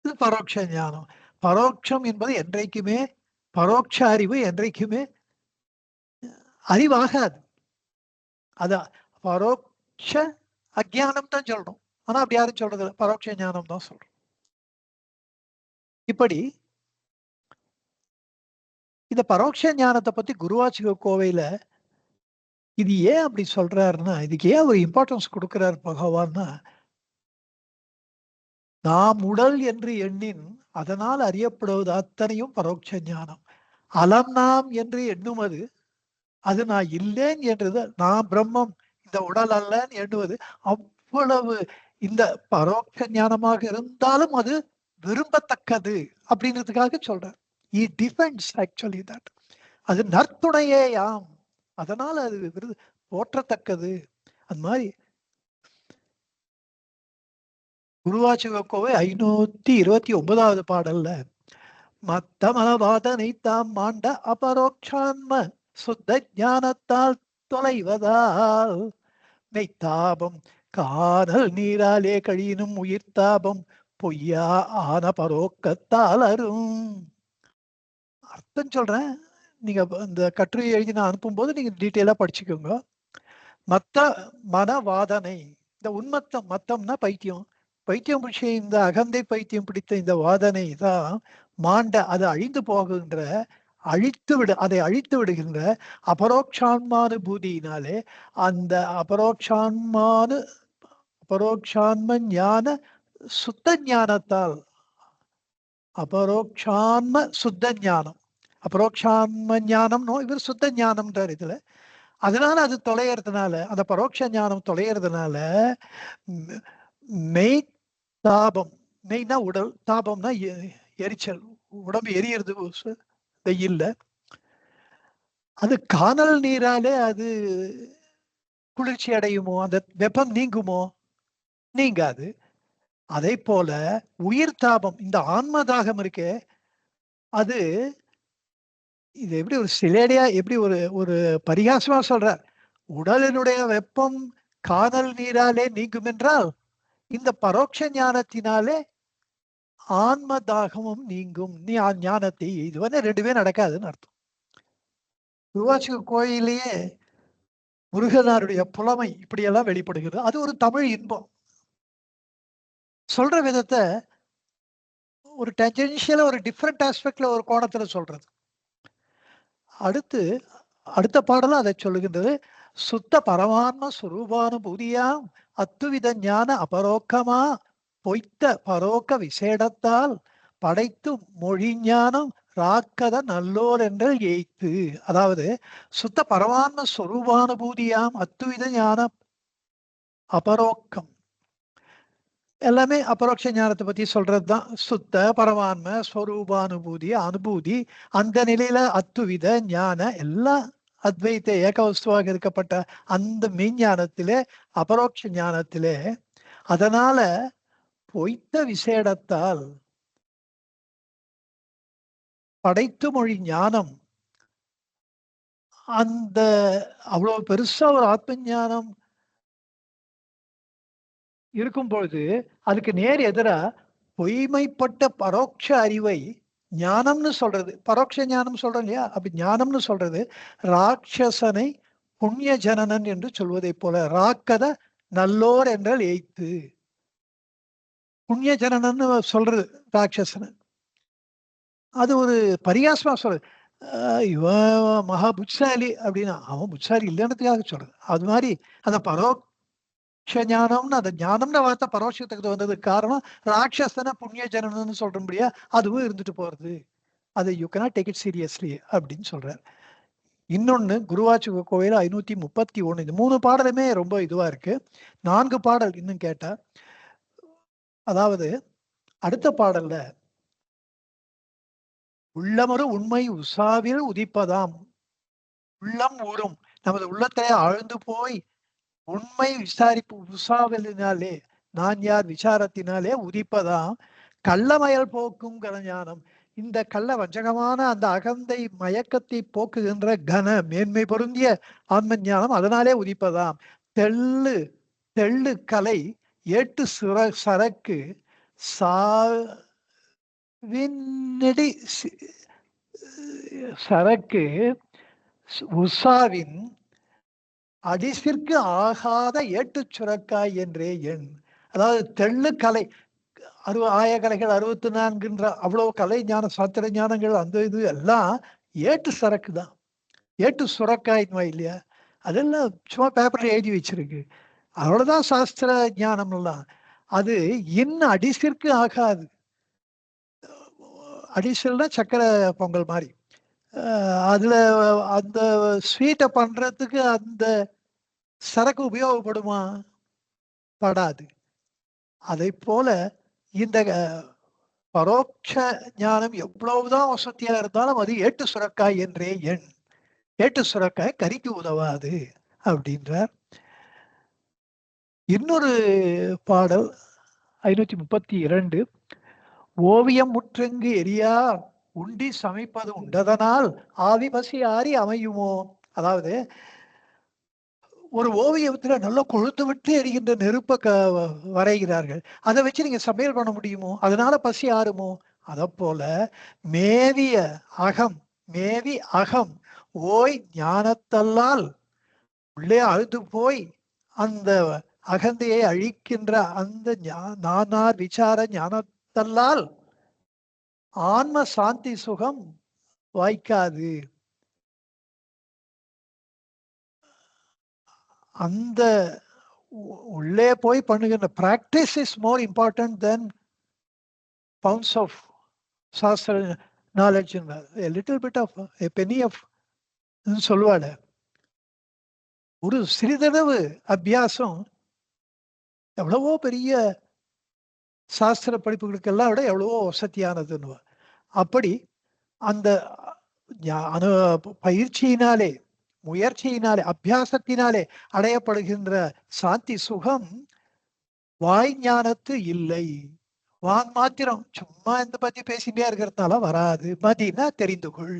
இது பரோட்ச ஞானம். பரோட்சம் என்பது என்றைக்குமே, பரோட்ச அறிவு என்றைக்குமே அறிவாகாது. அத பரோட்ச அஜானம் தான் சொல்லணும். ஆனா அப்படி யாரும் சொல்றது இல்லை, பரோட்ச ஞானம் தான் சொல்றோம். இப்படி இந்த பரோட்ச ஞானத்தை பத்தி குருவாச்சிக கோவையில இது ஏன் அப்படி சொல்றாருன்னா, இதுக்கு ஏன் ஒரு இம்பார்ட்டன்ஸ் கொடுக்கிறார் பகவான்னா, நாம் உடல் என்று எண்ணின் அதனால் அறியப்படுவது அத்தனையும் பரோட்ச ஞானம். அலம் நாம் என்று எண்ணுவது அது நான் இல்லேன் என்றது, நான் பிரம்மம் இந்த உடல் அல்லன்னு எண்ணுவது அவ்வளவு இந்த பரோட்ச ஞானமாக இருந்தாலும் அது விரும்பத்தக்கது அப்படின்றதுக்காக சொல்றார். He defends actually that. அது நற்துணையே யாம், அதனால அது போற்றத்தக்கது. அது மாதிரி குருவாச்சகோவை 529வது பாடல்ல மத்தமலவாதனை தாம் மாண்ட அபரோக்ஷான்ம சுத்த ஞானத்தால் தொலைவதால் மெய்த்தாபம் காணல் நீராலே கழியினும் உயிர்த்தாபம் பொய்யா ஆன பரோக்கத்தால் அரும். அர்த்தம் சொல்றேன், நீங்க இந்த கட்டுரை எழுதி நான் அனுப்பும் போது நீங்க டீட்டெயிலா படிச்சுக்கோங்க. மத்த மனவாதனை, இந்த உன்மத்தம், மத்தம்னா பைத்தியம், பைத்தியம் பிடிச்ச இந்த அகந்தை பைத்தியம் பிடித்த இந்த வாதனை தான் மாண்ட, அது அழிந்து போகின்ற, அதை அழித்து விடுகின்ற அபரோக்ஷான்மானுபூதியினாலே, அந்த அபரோக்ஷான்ம ஞான சுத்த ஞானத்தால், அபரோக்ஷான்ம சுத்த ஞானம் அபரோக்ஷான்ம ஞானம்னோ இவர் சுத்த ஞானம்ன்றார் இதுல. அதனால அது தொலைகிறதுனால, அந்த பரோட்ச ஞானம் தொலைகிறதுனால மெய் தாபம், மெய்னா உடல், தாபம்னா எரிச்சல், உடம்பு எரியறது வெயில்ல, அது காணல் நீராலே அது குளிர்ச்சி அடையுமோ, அந்த வெப்பம் நீங்குமோ? நீங்காது. அதே போல உயிர் தாபம், இந்த ஆன்மதாகம் இருக்கே, அது இது எப்படி ஒரு சிலேடியா, எப்படி ஒரு ஒரு பரிகாசமா சொல்றார், உடலினுடைய வெப்பம் காணல் நீராலே நீங்கும் என்றால் இந்த பரோட்ச ஞானத்தினாலே ஆன்ம தாகமும் நீங்கும், நீ ஞானத்தை இதுவரை ரெண்டுமே நடக்காதுன்னு அர்த்தம். திருவாச்சி கோயிலேயே முருகனாருடைய புலமை இப்படியெல்லாம் வெளிப்படுகிறது. அது ஒரு தமிழ் இன்பம். சொல்ற விதத்தை ஒரு டென்ஜென்ஷியலா ஒரு டிஃப்ரெண்ட் ஆஸ்பெக்ட்ல ஒரு கோணத்துல சொல்றது. அடுத்த பாடலும் அதை சொல்லுகின்றது. சுத்த பரமாத்ம சுரூபானுபூதியாம் அத்துவித ஞான அபரோக்கமா பொய்த்த பரோக்க விசேடத்தால் படைத்து மொழி ஞானம் ராக்கத நல்லோர் என்றல் எய்த்து. அதாவது சுத்த பரமாத்ம ஸ்வரூபானுபூதியாம் அத்துவித ஞான அபரோக்கம், எல்லாமே அபரோக்ஷ ஞானத்தை பத்தி சொல்றதுதான். சுத்த பரமான்ம ஸ்வரூபானுபூதி, அனுபூதி, அந்த நிலையில அத்துவித ஞான எல்லாம் அத்வைத்த ஏகவஸ்துவாக இருக்கப்பட்ட அந்த மெய்ஞானத்திலே, அபரோக்ஷ ஞானத்திலே, அதனால பொய்த்த விசேடத்தால் படைத்து மொழி ஞானம், அந்த அவ்வளவு பெருசா ஒரு ஆத்ம ஞானம் இருக்கும் பொழுது அதுக்கு நேர் எதிரா பொய்மைப்பட்ட பரோட்ச அறிவை ஞானம்னு சொல்றது, பரோட்ச ஞானம் சொல்றோம் இல்லையா, அப்படி ஞானம்னு சொல்றது ராட்சசனை புண்ணிய ஜனனன் என்று சொல்வதை போல, ராக்கத நல்லோர் என்றால் எய்த்து, புண்ணிய ஜனனன்னு சொல்றது ராட்சசனை. அது ஒரு பரிகாசமா சொல்றது. இவன் மகா புட்சாலி அப்படின்னா அவன் புட்சாலி இல்லைன்றதுக்காக சொல்றது. அது மாதிரி அந்த பரோட்ச ஞானம்னு, அந்த ஞானம்னு வார்த்தை பரோட்சத்துக்கு வந்ததுக்கு காரணம் ராட்சசனை புண்ணிய ஜனனன்னு சொல்றபடியா அதுவும் இருந்துட்டு போறது. அதை you cannot take it seriously அப்படின்னு சொல்றார். இன்னொன்னு குருவாச்சு கோயில் 531, இந்த 3 பாடலுமே ரொம்ப இதுவா இருக்கு. 4 பாடல் இன்னும் கேட்டா, அதாவது அடுத்த பாடல்ல உள்ளமரு உண்மை உசாவில் உதிப்பதாம், உள்ளம் ஊறும், நமது உள்ளத்தை ஆழ்ந்து போய் உண்மை விசாரிப்பு உசாவலினாலே, நான் யார் விசாரத்தினாலே உதிப்பதாம் கள்ளமயல் போக்கும் கனஞானம், இந்த கள்ள வஞ்சகமான அந்த அகந்தை மயக்கத்தை போக்குகின்ற கன மேன்மை பொருந்திய ஆன்ம ஞானம் அதனாலே உதிப்பதாம். தெள்ளு தெள்ளு கலை ஏட்டு சரக்கு சாவினடி சரக்கு உஷாவின் அடிசிற்கு ஆகாத ஏட்டு சுரக்காய் என்றே எண். அதாவது தெள்ளு கலை, ஆயகலைகள் 64ன்ற அவ்வளவு கலை ஞான சாத்திர ஞானங்கள், அந்த இது எல்லாம் ஏட்டு சரக்கு தான், ஏட்டு சுரக்காயின் இல்லையா, அதெல்லாம் சும்மா பேப்பர்ல எழுதி வச்சிருக்கு, அவ்வளவுதான் சாஸ்திர ஞானம் எல்லாம். அது இன்னும் அடிசிற்கு ஆகாது. அடிசல்னா சக்கரை பொங்கல் மாதிரி, அதுல அந்த ஸ்வீட்டை பண்றதுக்கு அந்த சரக்கு உபயோகப்படுமா? படாது. அதை போல இந்த பரோட்ச ஞானம் எவ்வளவுதான் வசதியா இருந்தாலும் அது ஏட்டு சுரக்காய் என்றே எண், ஏட்டு சுரக்காய் கறிக்கு உதவாது அப்படின்றார். இன்னொரு பாடல் 532, ஓவியம் முற்றெங்கு எரியா உண்டி சமைப்பது உண்டதனால் ஆவி பசி ஆறி அமையுமோ. அதாவது ஒரு ஓவியத்துல நல்லா கொழுத்து விட்டு எரிகின்ற நெருப்ப வரைகிறார்கள், அதை வச்சு நீங்க சமையல் பண்ண முடியுமோ? அதனால பசி ஆறுமோ? அத போல மேவிய அகம், மேவி அகம் ஓய் ஞானத்தல்லால், உள்ளே அழுது போய் அந்த அகந்தையை அழிக்கின்ற அந்த நானார் விசார ஞானத்தல்லால் ஆன்ம சாந்தி சுகம் வாய்க்காது. அந்த உள்ளே போய் பண்ணுகின்ற practice is more important than pounds of shastra knowledge, little bit of a penny of சொல்லுவாள். ஒரு சிறிதளவு அபியாசம் எவ்வளவோ பெரிய சாஸ்திர படிப்புகளுக்கெல்லாம் விட எவ்வளவோ வசதியானதுன்னு. அப்படி அந்த அனு பயிற்சியினாலே, முயற்சியினாலே, அபியாசத்தினாலே அடையப்படுகின்ற சாந்தி சுகம் வாய் ஞானத்து இல்லை. வான் மாத்திரம் சும்மா இந்த பத்தி பேசிட்டே இருக்கிறதுனால வராது. மதினா தெரிந்து கொள்.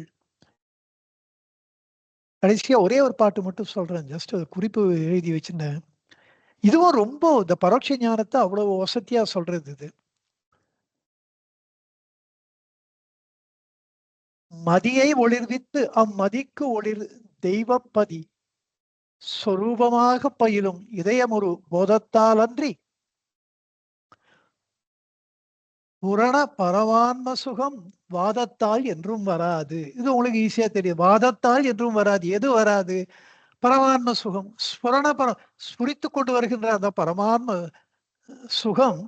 கடைசியா ஒரே ஒரு பாட்டு மட்டும் சொல்றேன், ஜஸ்ட் குறிப்பு எழுதி வச்சிருந்தேன். இதுவும் ரொம்ப இந்த பரோட்ச ஞானத்தை அவ்வளவு வசதியா சொல்றது. இது மதியை ஒளிர்வித்து அம்மதிக்கு ஒளிர் தெய்வப்பதி சொரூபமாக பயிலும் இதயமொரு போதத்தால் அன்றி புரண பரமான்ம சுகம் வாதத்தால் என்றும் வராது. இது உங்களுக்கு ஈஸியா தெரியும். வாதத்தால் என்றும் வராது. எது வராது? பரமான்ம சுகம். ஸ்புரித்து கொண்டு வருகின்ற அந்த பரமான்ம சுகம்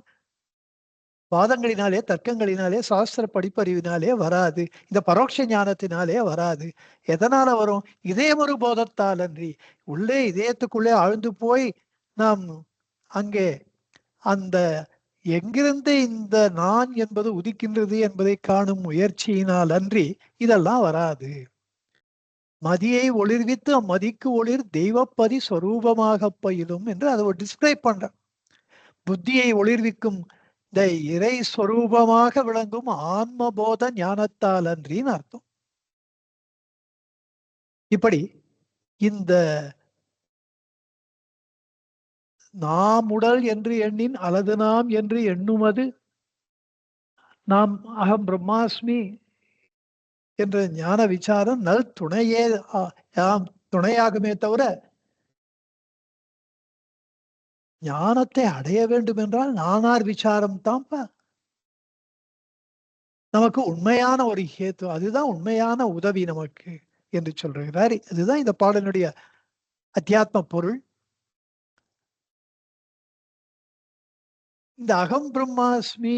வாதங்களினாலே, தர்க்கங்களினாலே, சாஸ்திர படிப்பறிவினாலே வராது. இந்த பரோட்ச ஞானத்தினாலே வராது. எதனால வரும்? இதயமொரு போதத்தால் அன்றி. உள்ளே இதயத்துக்குள்ளே ஆழ்ந்து போய் நாம் அங்கே அந்த எங்கிருந்து இந்த நான் என்பது உதிக்கின்றது என்பதை காணும் முயற்சியினால் அன்றி இதெல்லாம் வராது. மதியை ஒளிர்வித்து அம்மதிக்கு ஒளிர் தெய்வப்பதி ஸ்வரூபமாக பயிலும் என்று அதை டிஸ்கிரைப் பண்ற. புத்தியை ஒளிர்விக்கும் இந்த இறை ஸ்வரூபமாக விளங்கும் ஆன்மபோத ஞானத்தால் அன்றின்னு அர்த்தம். இப்படி இந்த நாம் உடல் என்று எண்ணின் அல்லது நாம் என்று எண்ணுமது நாம் அகம் பிரம்மாஸ்மி என்ற ஞான விசாரம் நல் துணையே துணையாகுமே தவிர ஞானத்தை அடைய வேண்டும் என்றால் நானார் விசாரம் தான் நமக்கு உண்மையான ஒரு ஹேத்து. அதுதான் உண்மையான உதவி நமக்கு என்று சொல்றாரு. அதுதான் இந்த பாடலுடைய அத்தியாத்ம பொருள். இந்த அகம் பிரம்மாஸ்மி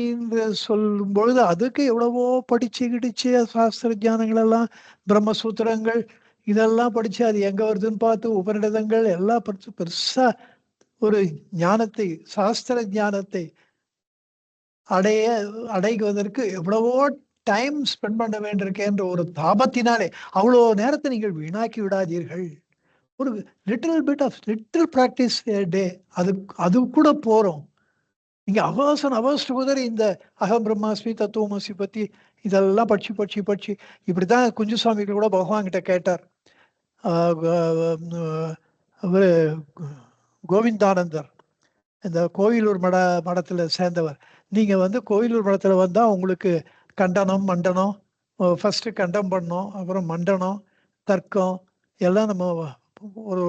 சொல்லும் பொழுது அதுக்கு எவ்வளவோ படிச்சு கிடிச்சு சாஸ்திர ஜானங்கள் எல்லாம், பிரம்மசூத்திரங்கள் இதெல்லாம் படிச்சு அது எங்க வருதுன்னு பார்த்து உபநிடதங்கள் எல்லாம் படிச்சு பெருசா ஒரு ஞானத்தை, சாஸ்திர ஞானத்தை அடைவதற்கு எவ்வளவோ டைம் ஸ்பெண்ட் பண்ண வேண்டியிருக்கேன்ற ஒரு தாபத்தினாலே அவ்வளோ நேரத்தை நீங்கள் வீணாக்கி விடாதீர்கள். ஒரு லிட்டில் பிராக்டிஸ் டே, அது கூட போறோம். நீங்க அவர்ஸ் டுகெதர் இந்த அகம் பிரம்மாஸ்மி தத்துவமசி பத்தி இதெல்லாம் படிச்சு இப்படிதான் குஞ்சுசாமிகள் கூட பகவான் கிட்ட கேட்டார். அவரு கோவிந்தானந்தர் இந்த கோயிலூர் மடத்துல சேர்ந்தவர். நீங்க கோயிலூர் மடத்துல வந்தா உங்களுக்கு கண்டனம் மண்டனம், ஃபர்ஸ்ட் கண்டம் பண்ணோம், அப்புறம் மண்டனம், தர்க்கம் எல்லாம் நம்ம ஒரு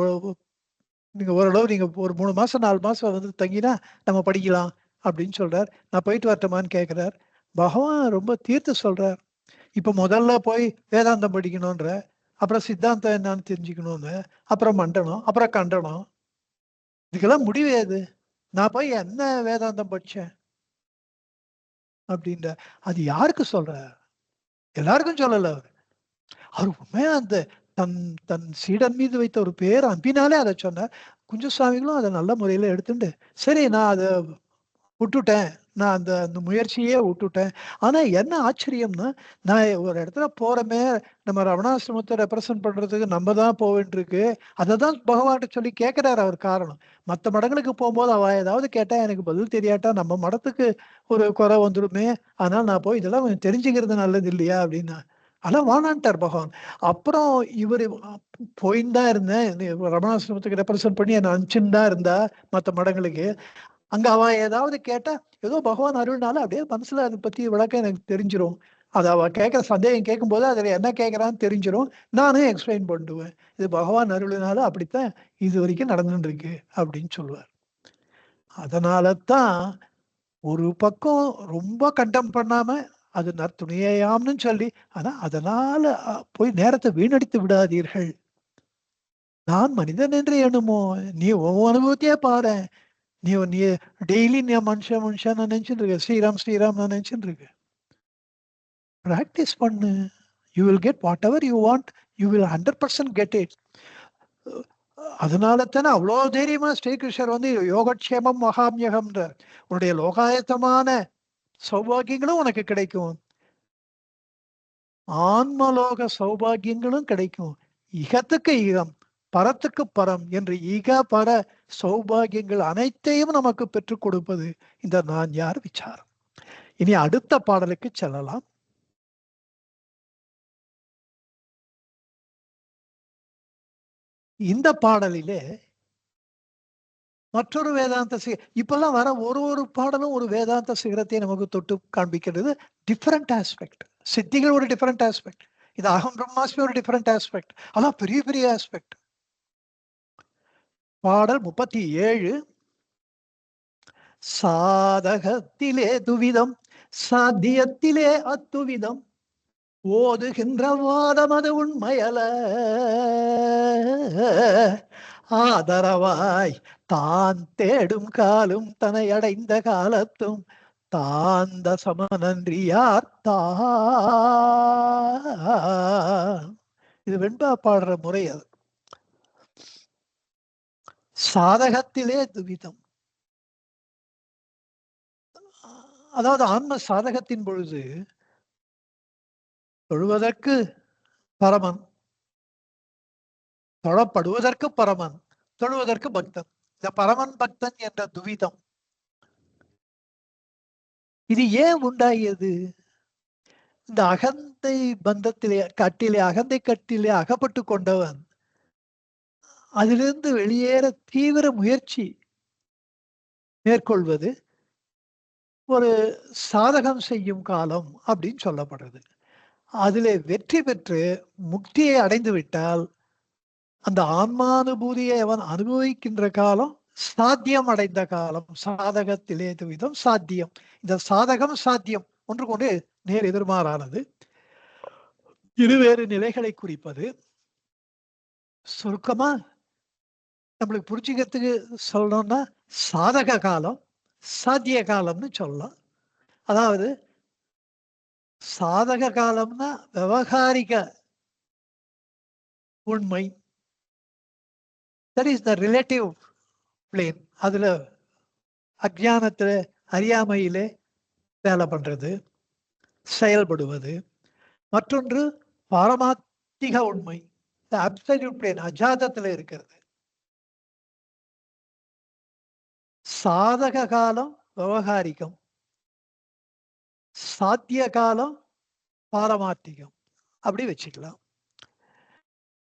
நீங்க ஓரளவு நீங்க ஒரு 3 மாசம் 4 மாசம் தங்கினா நம்ம படிக்கலாம் அப்படின்னு சொல்றார். நான் போயிட்டு வரட்டுமான்னு கேட்கிறார். பகவான் ரொம்ப தீர்த்து சொல்றார். இப்ப முதல்ல போய் வேதாந்தம் படிக்கணும்ன்ற, அப்புறம் சித்தாந்தம் என்னன்னு தெரிஞ்சுக்கணும்னு, அப்புறம் மண்டனம், அப்புறம் கண்டனம். இதுக்கெல்லாம் முடிவு ஏது? நான் போய் என்ன வேதாந்தம் படிச்சேன் அப்படின்ற. அது யாருக்கு சொல்ற? எல்லாருக்கும் சொல்லல. அவர் உண்மையா அந்த தன் சீடன் மீது வைத்த ஒரு பேர் அன்பினாலே அதை சொன்னார். குஞ்சுசாமிகளும் அதை நல்ல முறையில எடுத்துட்டு, சரி நான் அதை விட்டுட்டேன், நான் அந்த முயற்சியே விட்டுட்டேன். ஆனா என்ன ஆச்சரியம்னா, நான் ஒரு இடத்துல போறமே, நம்ம ரமணாசிரமத்தை ரெப்ரசன்ட் பண்றதுக்கு நம்ம தான் போவேன்றிருக்கு. அதை தான் பகவான்கிட்ட சொல்லி கேட்கிறாரு அவர். காரணம், மற்ற மடங்களுக்கு போகும்போது அவ ஏதாவது கேட்டா எனக்கு பதில் தெரியாட்டா நம்ம மடத்துக்கு ஒரு குறை வந்துடுமே, அதனால நான் போய் இதெல்லாம் கொஞ்சம் தெரிஞ்சுக்கிறது நல்லது இல்லையா அப்படின்னா, ஆனா வானான்ட்டார் பகவான். அப்புறம் இவரு போயின்னு தான் இருந்தேன், ரமணாசிரமத்துக்கு ரெப்ரசன்ட் பண்ணி என்ன அனுப்பிச்சுன்னு தான் இருந்தா மற்ற மடங்களுக்கு. அங்க அவ ஏதாவது கேட்டா ஏதோ பகவான் அருள்னால அப்படியே மனசுல அதை பத்தி விளக்கம் எனக்கு தெரிஞ்சிடும். அதை அவ கேட்கிற சந்தேகம் கேட்கும் போது அதுல என்ன கேட்கறான்னு தெரிஞ்சிடும். நானும் எக்ஸ்பிளைன் பண்ணுவேன். இது பகவான் அருள்னால அப்படித்தான் இது வரைக்கும் நடந்துட்டு இருக்கு அப்படின்னு சொல்லுவார். அதனாலதான் ஒரு பக்கம் ரொம்ப கண்டம் பண்ணாம அது நற்துணையாம்னு சொல்லி, ஆனா அதனால போய் நேரத்தை வீணடித்து விடாதீர்கள். நான் மனிதன் என்று எண்ணுமோ, நீ உன் அனுபவத்தையே பாரு. நீ டெய்லி நீ மனுஷன் நான் நினைச்சுட்டு இருக்க, ஸ்ரீராம் ஸ்ரீராம் நான் நினைச்சுட்டு இருக்க. பிராக்டிஸ் பண்ணு. You will get what ever you want. You will 100% get it. அதனால தானே அவ்வளோ தைரியமா ஸ்ரீகிருஷ்ணர் வந்து யோகக்ஷேமம் மகாமியகம்ன்ற உன்னுடைய லோகாயத்தமான சௌபாகியங்களும் உனக்கு கிடைக்கும், ஆன்மலோக சௌபாகியங்களும் கிடைக்கும். இகத்துக்கு இகம், பரத்துக்கு பரம் என்று இக பர சௌபாகியங்கள் அனைத்தையும் நமக்கு பெற்றுக் கொடுப்பது இந்த நான் யார் விசாரம். இனி அடுத்த பாடலுக்கு செல்லலாம். இந்த பாடலிலே மற்றொரு வேதாந்த இப்பெல்லாம் வர ஒரு பாடலும் ஒரு வேதாந்த சிகரத்தை நமக்கு தொட்டு காண்பிக்கிறது. Different aspect. சித்திகள் ஒரு டிஃபரெண்ட் ஆஸ்பெக்ட், இது அகம் பிரம்மாஸ்மி ஒரு டிஃபரெண்ட் ஆஸ்பெக்ட். அதான் பெரிய பெரிய ஆஸ்பெக்ட். பாடல் 37. சாதகத்திலே துவிதம், சாத்தியத்திலே அத்துவிதம், ஓதுகின்ற வாதம் அது உண்மையல, ஆதரவாய் தான் தேடும் காலும் தன்னை அடைந்த காலத்தும் தாந்த சமநன்றியார்த்தா. இது வெண்பா பாடுற முறை. அது சாதகத்திலே துவிதம், அதாவது ஆன்ம சாதகத்தின் பொழுது தொழுவதற்கு பரமன், தொழப்படுவதற்கு பரமன், தொழுவதற்கு பக்தன். இந்த பரமன் பக்தன் என்ற துவிதம் இது ஏன் உண்டாகியது? இந்த அகந்தை பந்தத்திலே கட்டிலே, அகந்தை கட்டிலே அகப்பட்டு கொண்டவன் அதிலிருந்து வெளியேற தீவிர முயற்சி மேற்கொள்வது ஒரு சாதகம் செய்யும் காலம் அப்படின்னு சொல்லப்படுறது. அதிலே வெற்றி பெற்று முக்தியை அடைந்து விட்டால் அந்த ஆன்மானுபூதியை அவன் அனுபவிக்கின்ற காலம் சாத்தியம் அடைந்த காலம். சாதகத்திலே துவிதம் சாத்தியம். இந்த சாதகம் சாத்தியம் ஒன்று கொண்டு நேர் எதிர்மாறானது, இருவேறு நிலைகளை குறிப்பது. சுருக்கமா நம்மளுக்கு புரிஞ்சுக்கிறதுக்கு சொல்லணும்னா சாதக காலம் சாத்திய காலம்னு சொல்லலாம். அதாவது சாதக காலம்னா விவகாரிக உண்மை, that is the relative plane. அதுல அஜானத்துல அறியாமையிலே வேலை பண்றது, செயல்படுவது. மற்றொன்று பாரமார்த்திக உண்மை, அப்சல்யூட் பிளேன், அஜாதத்துல இருக்கிறது. சாதக காலம் விவகாரிகம், சாத்திய காலம் பாரமார்த்திகம், அப்படி வச்சுக்கலாம்.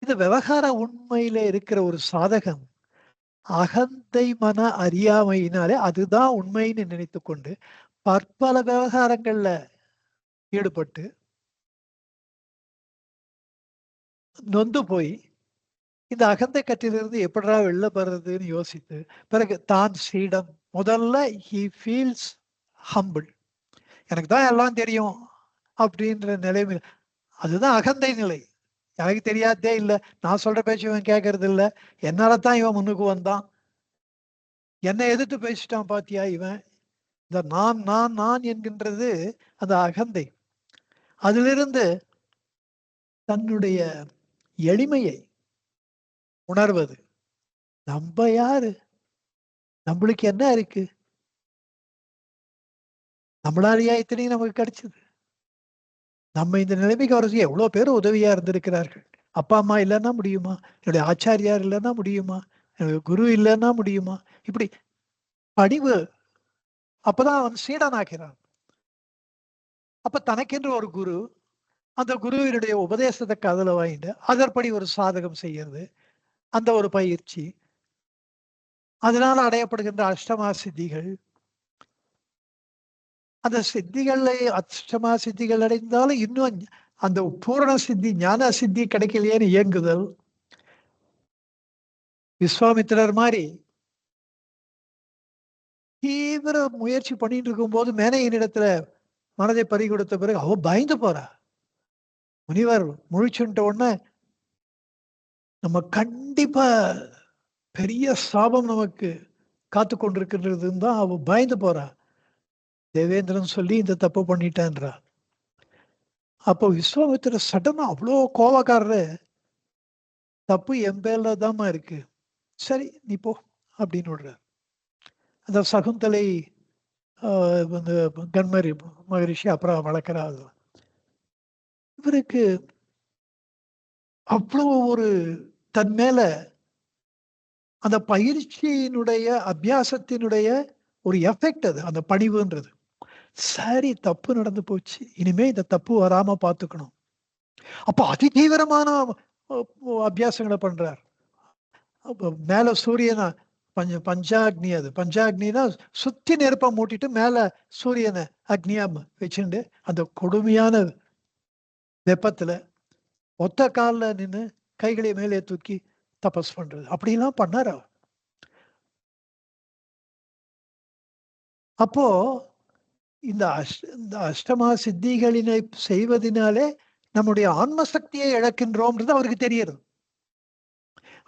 இது விவகார உண்மையில இருக்கிற ஒரு சாதகம் அகந்தை மன அறியாமையினாலே அதுதான் உண்மைன்னு நினைத்து கொண்டு பற்பல விவகாரங்கள்ல ஈடுபட்டு நொந்து போய் இந்த அகந்தை கட்டிலிருந்து எப்படா வெளில பெறதுன்னு யோசித்து பிறகு தான் சீடம். முதல்ல he feels humble, எனக்கு தான் எல்லாம் தெரியும் அப்படின்ற நிலைமை. அதுதான் அகந்தை நிலை. எனக்கு தெரியாதே இல்லை, நான் சொல்ற பேச்சு இவன் கேட்கறது இல்லை, என்னாலதான் இவன் முன்னுக்கு வந்தான், என்னை எதிர்த்து பேசிட்டான் பாத்தியா இவன். இந்த நான் நான் நான் என்கின்றது அந்த அகந்தை. அதிலிருந்து தன்னுடைய எளிமையை உணர்வது. நம்ம யாரு, நம்மளுக்கு என்ன இருக்கு, நம்மளாலேயா இத்தனையும் நமக்கு கிடைச்சது, நம்ம இந்த நிலைமைக்கு வரது எவ்வளவு பேர் உதவியா இருந்திருக்கிறார்கள். அப்பா அம்மா இல்லைன்னா முடியுமா, என்னுடைய ஆச்சாரியார் இல்லைன்னா முடியுமா, என்னுடைய குரு இல்லைன்னா முடியுமா. இப்படி பணிவு, அப்பதான் அவன் சீடனாகிறான். அப்ப தனக்கென்று ஒரு குரு, அந்த குருவினுடைய உபதேசத்தை காதுல வாங்கிட்டு அதற்படி ஒரு சாதகம் செய்யறது, அந்த ஒரு பயிற்சி, அதனால அடையப்படுகின்ற அஷ்டமா சித்திகள். அந்த சித்திகளை அஷ்டமா சித்திகள் அடைந்தாலும் இன்னும் அந்த பூரண சித்தி ஞான சித்தி கிடைக்கலையேன்னு இயங்குதல். விஸ்வாமித்திரர் மாதிரி தீவிர முயற்சி பண்ணிட்டு இருக்கும் போது மேனையினிடத்துல மனதை பறி கொடுத்த பிறகு அவ பயந்து போறா. முனிவர் முழிச்சுட்ட உடனே நம்ம கண்டிப்பா பெரிய சாபம் நமக்கு காத்து கொண்டிருக்கின்றதுன்னு தான் அவ பயந்து போறா. தேவேந்திரன் சொல்லி இந்த தப்பு பண்ணிட்டான்றா. அப்போ விஸ்வாமித்திர சடனா அவ்வளோ கோவக்காரரு, தப்பு என் பேர்ல தாம்மா இருக்கு, சரி நீ போ அப்படின்னு விடுறார். அந்த சகுந்தலை வந்து கண்மரி மகரிஷி அப்புறம் வளர்க்கிறார். இவருக்கு அவ்வளோ ஒரு தன் மேல அந்த பயிற்சியினுடைய அபியாசத்தினுடைய ஒரு எஃபெக்ட் அது, அந்த பணிவுன்றது. சரி தப்பு நடந்து போச்சு, இனிமே இந்த தப்பு வராம பாத்துக்கணும். அப்ப அதி தீவிரமான அபியாசங்களை பண்றார். அப்ப மேல சூரியனை பஞ்சாக்னி, அது பஞ்சாக்னினா சுத்தி நெருப்ப மூட்டிட்டு மேல சூரியனை அக்னியா வச்சுண்டு அந்த கொடுமையான வெப்பத்துல ஒத்த கால்ல நின்று கைகளை மேலே தூக்கி தபஸ் பண்றது, அப்படிலாம் பண்ணார் அவர். அப்போ இந்த அஷ்டமா சித்திகளினை செய்வதனாலே நம்முடைய ஆன்ம சக்தியை இழக்கின்றோம்ன்றது அவருக்கு தெரியுது.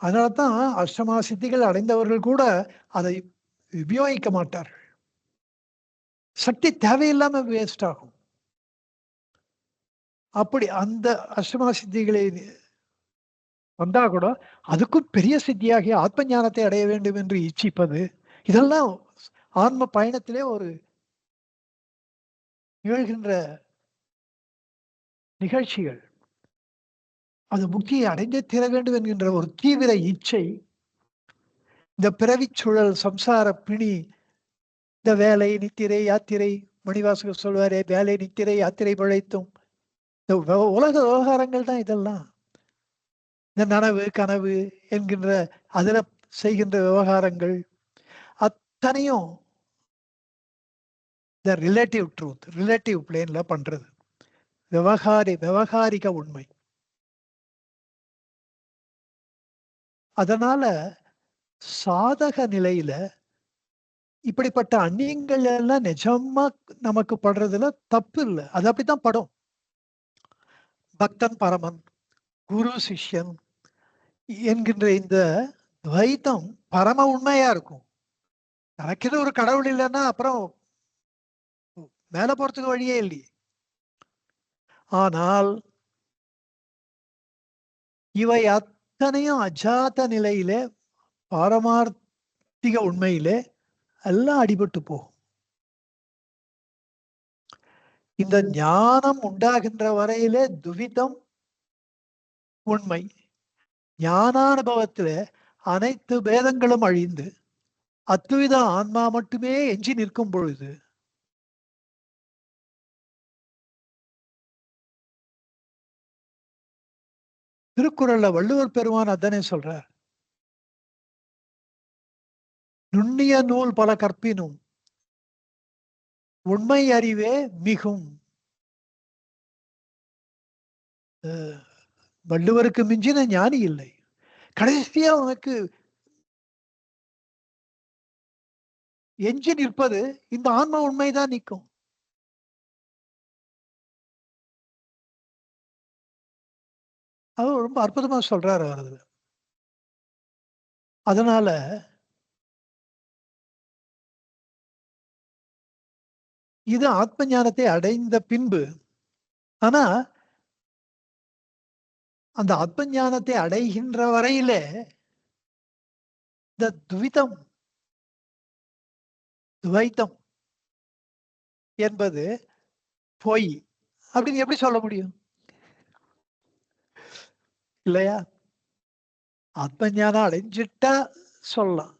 அதனால்தான் அஷ்டமா சித்திகள் அடைந்தவர்கள் கூட அதை உபயோகிக்க மாட்டார்கள். சக்தி தேவையில்லாம வேஸ்ட் ஆகும். அப்படி அந்த அஷ்டமா சித்திகளை வந்தா கூட அதுக்கும் பெரிய சித்தியாகிய ஆத்ம ஞானத்தை அடைய வேண்டும் என்று இச்சிப்பது, இதெல்லாம் ஆன்ம பயணத்திலே ஒரு நிகழ்கின்ற நிகழ்ச்சிகள். அது முக்தியை அடைந்தே தீர வேண்டும் என்கின்ற ஒரு தீவிர இச்சை, இந்த பிறவிச் சுழல் சம்சார பிணி, இந்த வேலை நித்திரை யாத்திரை, மணிவாசகர் சொல்வாரே, வேலை நித்திரை யாத்திரை பிழைத்தும், இந்த உலக விவகாரங்கள் தான் இதெல்லாம். இந்த நனவு கனவு என்கின்ற அதுல செய்கின்ற விவகாரங்கள் அத்தனையும் இந்த ரிலேட்டிவ் ட்ரூத், ரிலேட்டிவ் பிளேன்ல பண்றது, விவகாரிக உண்மை. அதனால சாதக நிலையில இப்படிப்பட்ட அந்நியங்கள் எல்லாம் நிஜமா நமக்கு படுறதுல தப்பு இல்லை, அது அப்படித்தான் படும். பக்தன் பரமன், குரு சிஷ்யன் என்கின்ற இந்த துவைத்தம் பரம உண்மையா இருக்கும். தனக்குன்னு ஒரு கடவுள் இல்லைன்னா அப்புறம் மேல போறதுக்கு வழியே இல்லையே. ஆனால் இவை அத்தனையும் அஜாத நிலையிலே பாரமார்த்திக உண்மையிலே எல்லாம் அடிபட்டு போகும். இந்த ஞானம் உண்டாகின்ற வரையிலே துவிதம் உண்மை. ஞானானுபவத்திலே அனைத்து பேதங்களும் அழிந்து அத்வித ஆன்மா மட்டுமே எஞ்சி நிற்கும் பொழுது திருக்குறள்ல வள்ளுவர் பெருமான் அதனை சொல்றார். நுண்ணிய நூல் பல கற்பினும் உண்மை அறிவே மிகும். வள்ளுவருக்கு மிஞ்சின ஞானி இல்லை. கடைசியா உனக்கு எஞ்சி நிற்பது இந்த ஆன்ம உண்மைதான் நிற்கும். அவர் ரொம்ப அற்புதமா சொல்றாரு அவர் அதுல. அதனால இது ஆத்ம ஞானத்தை அடைந்த பின்பு, ஆனா அந்த ஆத்ம ஞானத்தை அடைகின்ற வரையிலே இந்த துவைத்தம் என்பது பொய் அப்படின்னு எப்படி சொல்ல முடியும் இல்லையா? ஆத்ம ஞானம் அடைஞ்சிட்டா சொல்லலாம்,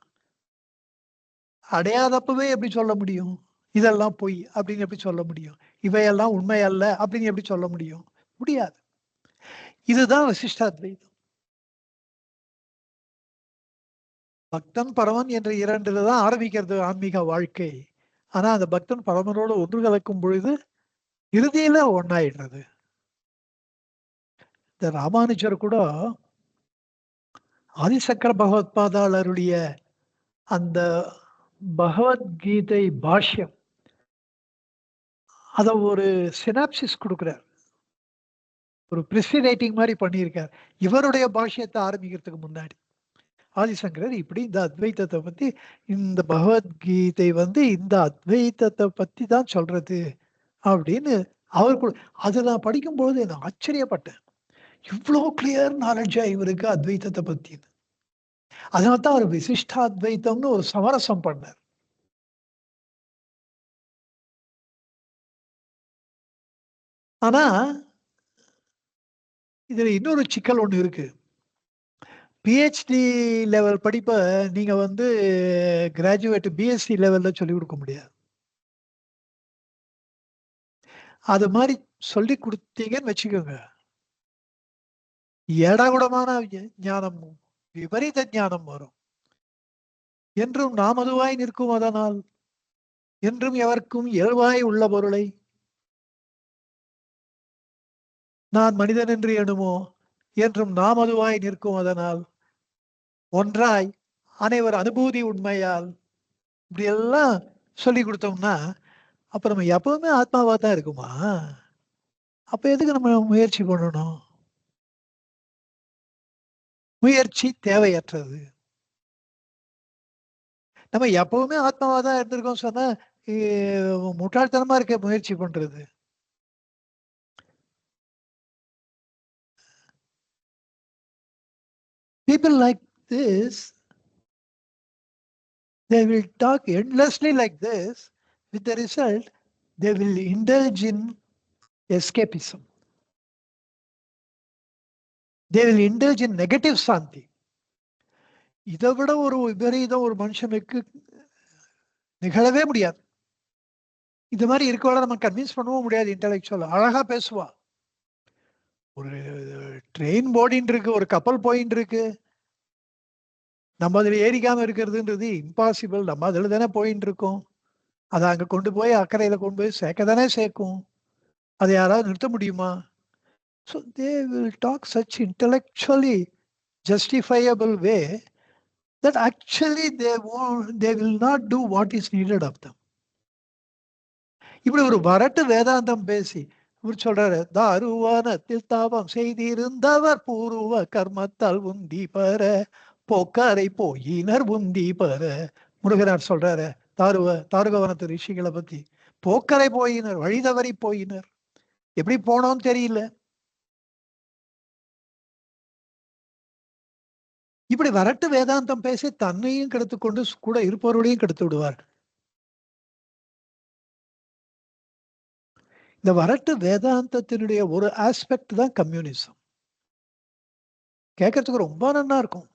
அடையாதப்பவே எப்படி சொல்ல முடியும்? இதெல்லாம் பொய் அப்படின்னு எப்படி சொல்ல முடியும்? இவையெல்லாம் உண்மை அல்ல அப்படின்னு எப்படி சொல்ல முடியும்? முடியாது. இதுதான் விசிஷ்டாத்வைதம். பக்தன் பரமன் என்ற இரண்டுல தான் ஆரம்பிக்கிறது ஆன்மீக வாழ்க்கை. ஆனா அந்த பக்தன் பரமனோடு ஒன்று கலக்கும் பொழுது இறுதியில ஒன்னாயிடுறது. இந்த ராமானுஜர் கூட ஆதிசங்கர பகவத்பாதாளருடைய அந்த பகவத்கீதை பாஷ்யம் அத ஒரு சினாப்சிஸ் கொடுக்கிறார், ஒரு பிரிஸ்கிரைட்டிங் மாதிரி பண்ணியிருக்கார் இவருடைய பாஷ்யத்தை ஆரம்பிக்கிறதுக்கு முன்னாடி. ஆதிசங்கரர் இப்படி இந்த அத்வைத்தத்தை பத்தி, இந்த பகவத்கீதை இந்த அத்வைத்தத்தை பத்தி தான் சொல்றது அப்படின்னு அவர் அதை நான் படிக்கும்போது நான் ஆச்சரியப்பட்டேன். இவ்வளோ கிளியர் நாலேஜா இவருக்கு அத்வைத்தத்தை பத்தி. அதனால தான் அவர் விசிஷ்டாத்வைத்தம்னு ஒரு சமரசம் பண்ணார். ஆனா இதுல இன்னொரு சிக்கல் ஒண்ணு இருக்கு. பிஹெச்டி லெவல் படிப்ப நீங்க கிராஜுவேட் பிஎஸ்சி லெவல்ல சொல்லிக் கொடுக்க முடியாது. அது மாதிரி சொல்லி கொடுத்தீங்கன்னு வச்சுக்கோங்க, ஏடாகுடமான ஞானம், விபரீத ஞானம் வரும். என்றும் நாம் அதுவாய் நிற்கும் அதனால், என்றும் எவர்க்கும் இயல்பாய் உள்ள பொருளை நான் மனிதன் என்று எண்ணுமோ, என்றும் நாம் அதுவாய் நிற்கும் அதனால், ஒன்றாய் அனைவர் அனுபூதி உண்மையால், இப்படி எல்லாம் சொல்லி கொடுத்தோம்னா அப்ப நம்ம எப்பவுமே ஆத்மாவா தான் இருக்குமா? அப்ப எதுக்கு நம்ம முயற்சி பண்ணணும்? முயற்சி தேவையற்றது. நம்ம எப்பவுமே ஆத்மாவா தான் இருந்திருக்கோம் சொன்னா முட்டாள்தனமா இருக்க முயற்சி பண்றது. People like this, they will talk endlessly like this, with the result they will indulge in escapism. They will indulge in negative சாந்தி. இதை விட ஒரு விபரீதம் ஒரு மனுஷனுக்கு நிகழவே முடியாது. இது மாதிரி இருக்கவள நம்ம கன்வின்ஸ் பண்ணவும் முடியாது. இன்டெலெக்சுவல் அழகா பேசுவா. ஒரு ட்ரெயின் போடின்னு இருக்கு, ஒரு கப்பல் போயின்னு இருக்கு, நம்ம அதுல ஏறிக்காம இருக்கிறதுன்றது இம்பாசிபிள். நம்ம அதுல தானே போயின்னு இருக்கோம். அதை அங்க கொண்டு போய் அக்கறையில கொண்டு போய் சேர்க்க தானே சேர்க்கும். அதை யாராவது நிறுத்த முடியுமா? So they will talk such intellectually justifiable way that actually they will not do what is needed of them. இப்படி ஒரு வரட்டு வேதாந்தம் பேசி இவர் சொல்றாரு, தாருவானத்தில் தாபம் செய்திருந்தவர் பூர்வ கர்மத்தால் உந்தி பெற போக்காரை போயினர் உந்தி பெற. முருகனார் சொல்றாரு தாருகவனத்து ரிஷிகளை பத்தி, போக்கரை போயினர், வழிதவறி போயினர். எப்படி போனோம்னு தெரியல. இப்படி வரட்டு வேதாந்தம் பேசி தன்னையும் கெடுத்து கொண்டு கூட இருப்பவர்களையும் கெடுத்து விடுவார். இந்த வரட்டு வேதாந்தத்தினுடைய ஒரு ஆஸ்பெக்ட் தான் கம்யூனிசம். கேட்கறதுக்கு ரொம்ப நல்லா இருக்கும்.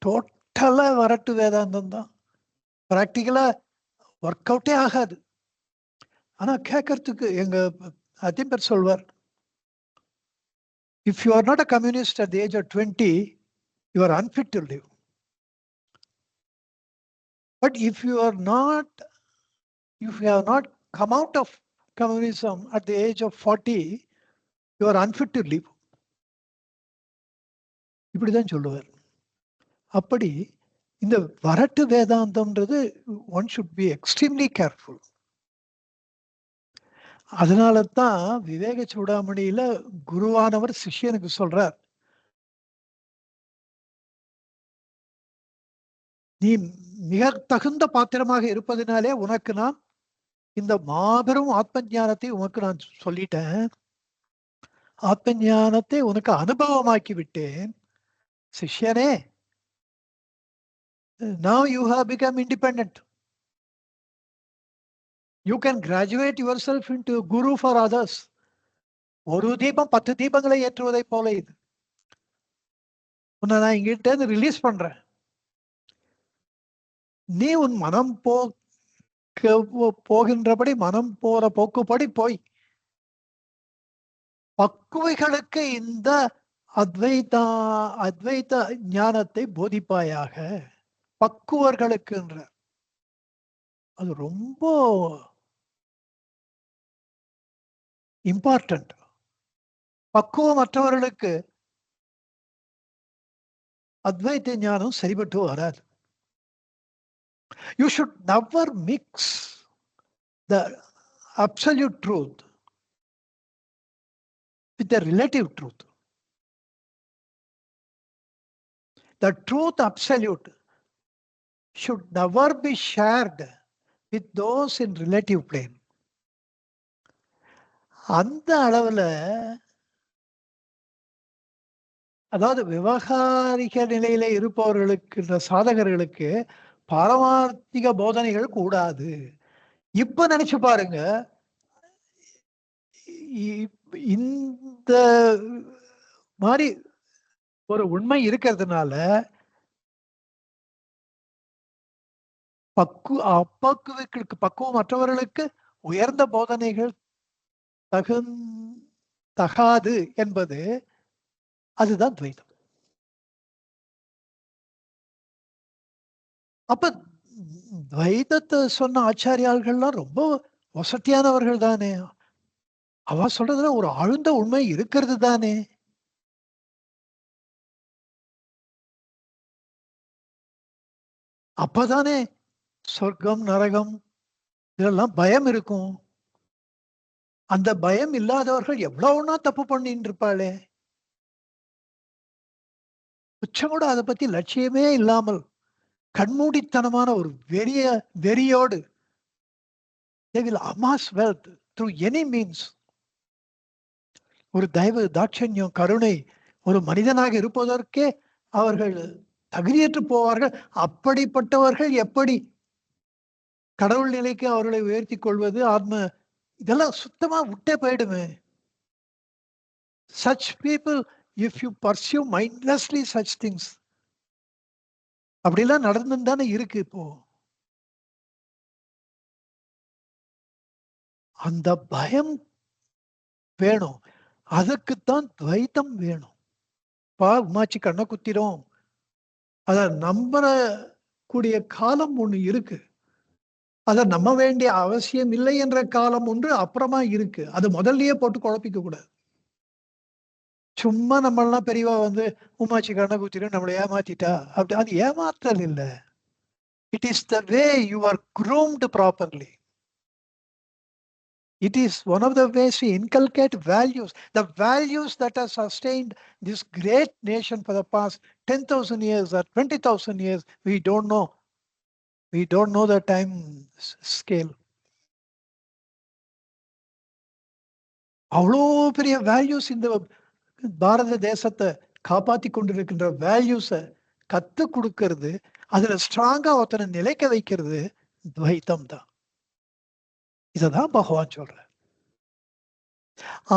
டோட்டலா வரட்டு வேதாந்தம் தான். பிராக்டிக்கலா ஒர்க் அவுட்டே ஆகாது. ஆனா கேட்கறதுக்கு எங்க அதிபர் சொல்வார், if you are not a communist at the age of 20, you are unfit to live. But if you have not come out of communism at the age of 40, you are unfit to live. இப்படிதான் சொல்லுவார். அப்படி இந்த வரட்டு வேதாந்தம்ன்றது one should be extremely careful. அதனால தான் விவேக சூடாமணியில குருவானவர் சிஷ்யனுக்கு சொல்றார், நீ மிக தகுந்த பாத்திரமாக இருப்பதனாலே உனக்கு நான் இந்த மாபெரும் ஆத்ம ஞானத்தை உனக்கு நான் சொல்லிட்டேன், ஆத்ம ஞானத்தை உனக்கு அனுபவமாக்கி விட்டேன் சிஷ்யனே. Now you have become independent. You can graduate yourself into guru for others. ஒரு தீபம் 10 தீபங்களை ஏற்றுவதை போல இது. உன்னை நான் இங்கிட்ட இருந்து ரிலீஸ் பண்றேன். நீ உன் மனம் போகின்றபடி, மனம் போற போக்குப்படி போய் பக்குவைகளுக்கு இந்த அத்வைத ஞானத்தை போதிப்பாயாக. பக்குவர்களுக்குன்ற அது ரொம்ப இம்பார்ட்டன்ட். பக்குவமற்றவர்களுக்கு அத்வைத்த ஞானம் சரிபட்டு வராது. You should never mix the absolute truth with the relative truth. The truth absolute should never be shared with those in relative plane. அந்த அளவுல, அதாவது விவகாரிக நிலையில இருப்பவர்களுக்கு, இந்த சாதகர்களுக்கு பாரமார்த்திக போதனைகள் கூடாது. இப்ப நினைச்சு பாருங்க, இந்த மாதிரி ஒரு உண்மை இருக்கிறதுனால பக்குவம் மற்றவர்களுக்கு உயர்ந்த போதனைகள் தகாது என்பது, அதுதான் துவைதம். அப்ப துவைதத்தை சொன்ன ஆச்சாரியாள்கள்லாம் ரொம்ப வசதியானவர்கள் தானே. அவ சொல்றதுல ஒரு ஆழ்ந்த உண்மை இருக்கிறது தானே. அப்பதானே சொர்க்கம் நரகம் இதெல்லாம் பயம் இருக்கும். அந்த பயம் இல்லாதவர்கள் எவ்வளவுனா தப்பு பண்ணிட்டு இருப்பாளே. உச்சம் கூட அதை பத்தி லட்சியமே இல்லாமல் கண்மூடித்தனமான ஒரு வெறியோடு they will amass wealth through any means. ஒரு தயவு தாட்சண்யம் கருணை ஒரு மனிதனாக இருப்பதற்கே அவர்கள் தகுதியற்று போவார்கள். அப்படிப்பட்டவர்கள் எப்படி கடவுள் நிலைக்கு அவர்களை உயர்த்தி கொள்வது? ஆத்ம இதெல்லாம் சுத்தமா விட்டே போயிடுமே. such people, if you pursue mindlessly such things, அப்படிலாம் நடந்துன்னு தானே இருக்கு இப்போ. அந்த பயம் வேணும். அதுக்குத்தான் துவைத்தம் வேணும். உமாச்சி கண்ணை குத்திரும், அத நம்புற கூடிய காலம் ஒண்ணு இருக்கு. அத நம்ப வேண்டிய அவசியம் இல்லை என்ற காலம் ஒன்று அப்புறமா இருக்கு. அது முதல்லயே போட்டு குழப்பிக்க கூடாது. சும்மா நம்மளாம் பெரியவா வந்து உமாச்சி கண்ணை குத்திரும் நம்மளை ஏமாத்திட்டா அப்படி, அது ஏமாற்றல் இல்ல. It is the way you are groomed properly. It is one of the ways we inculcate values. The values that have sustained this great nation for the past 10,000 years or 20,000 years, we don't know. We don't know the time scale. அவ்வளோ பெரிய values இந்த பாரத தேசத்தை காப்பாத்தி கொண்டிருக்கின்ற வேல்யூஸை கத்து கொடுக்கிறது, அதுல ஸ்ட்ராங்கா ஒருத்தனை நிலைக்க வைக்கிறது துவைத்தம் தான். இததான் பகவான் சொல்ற.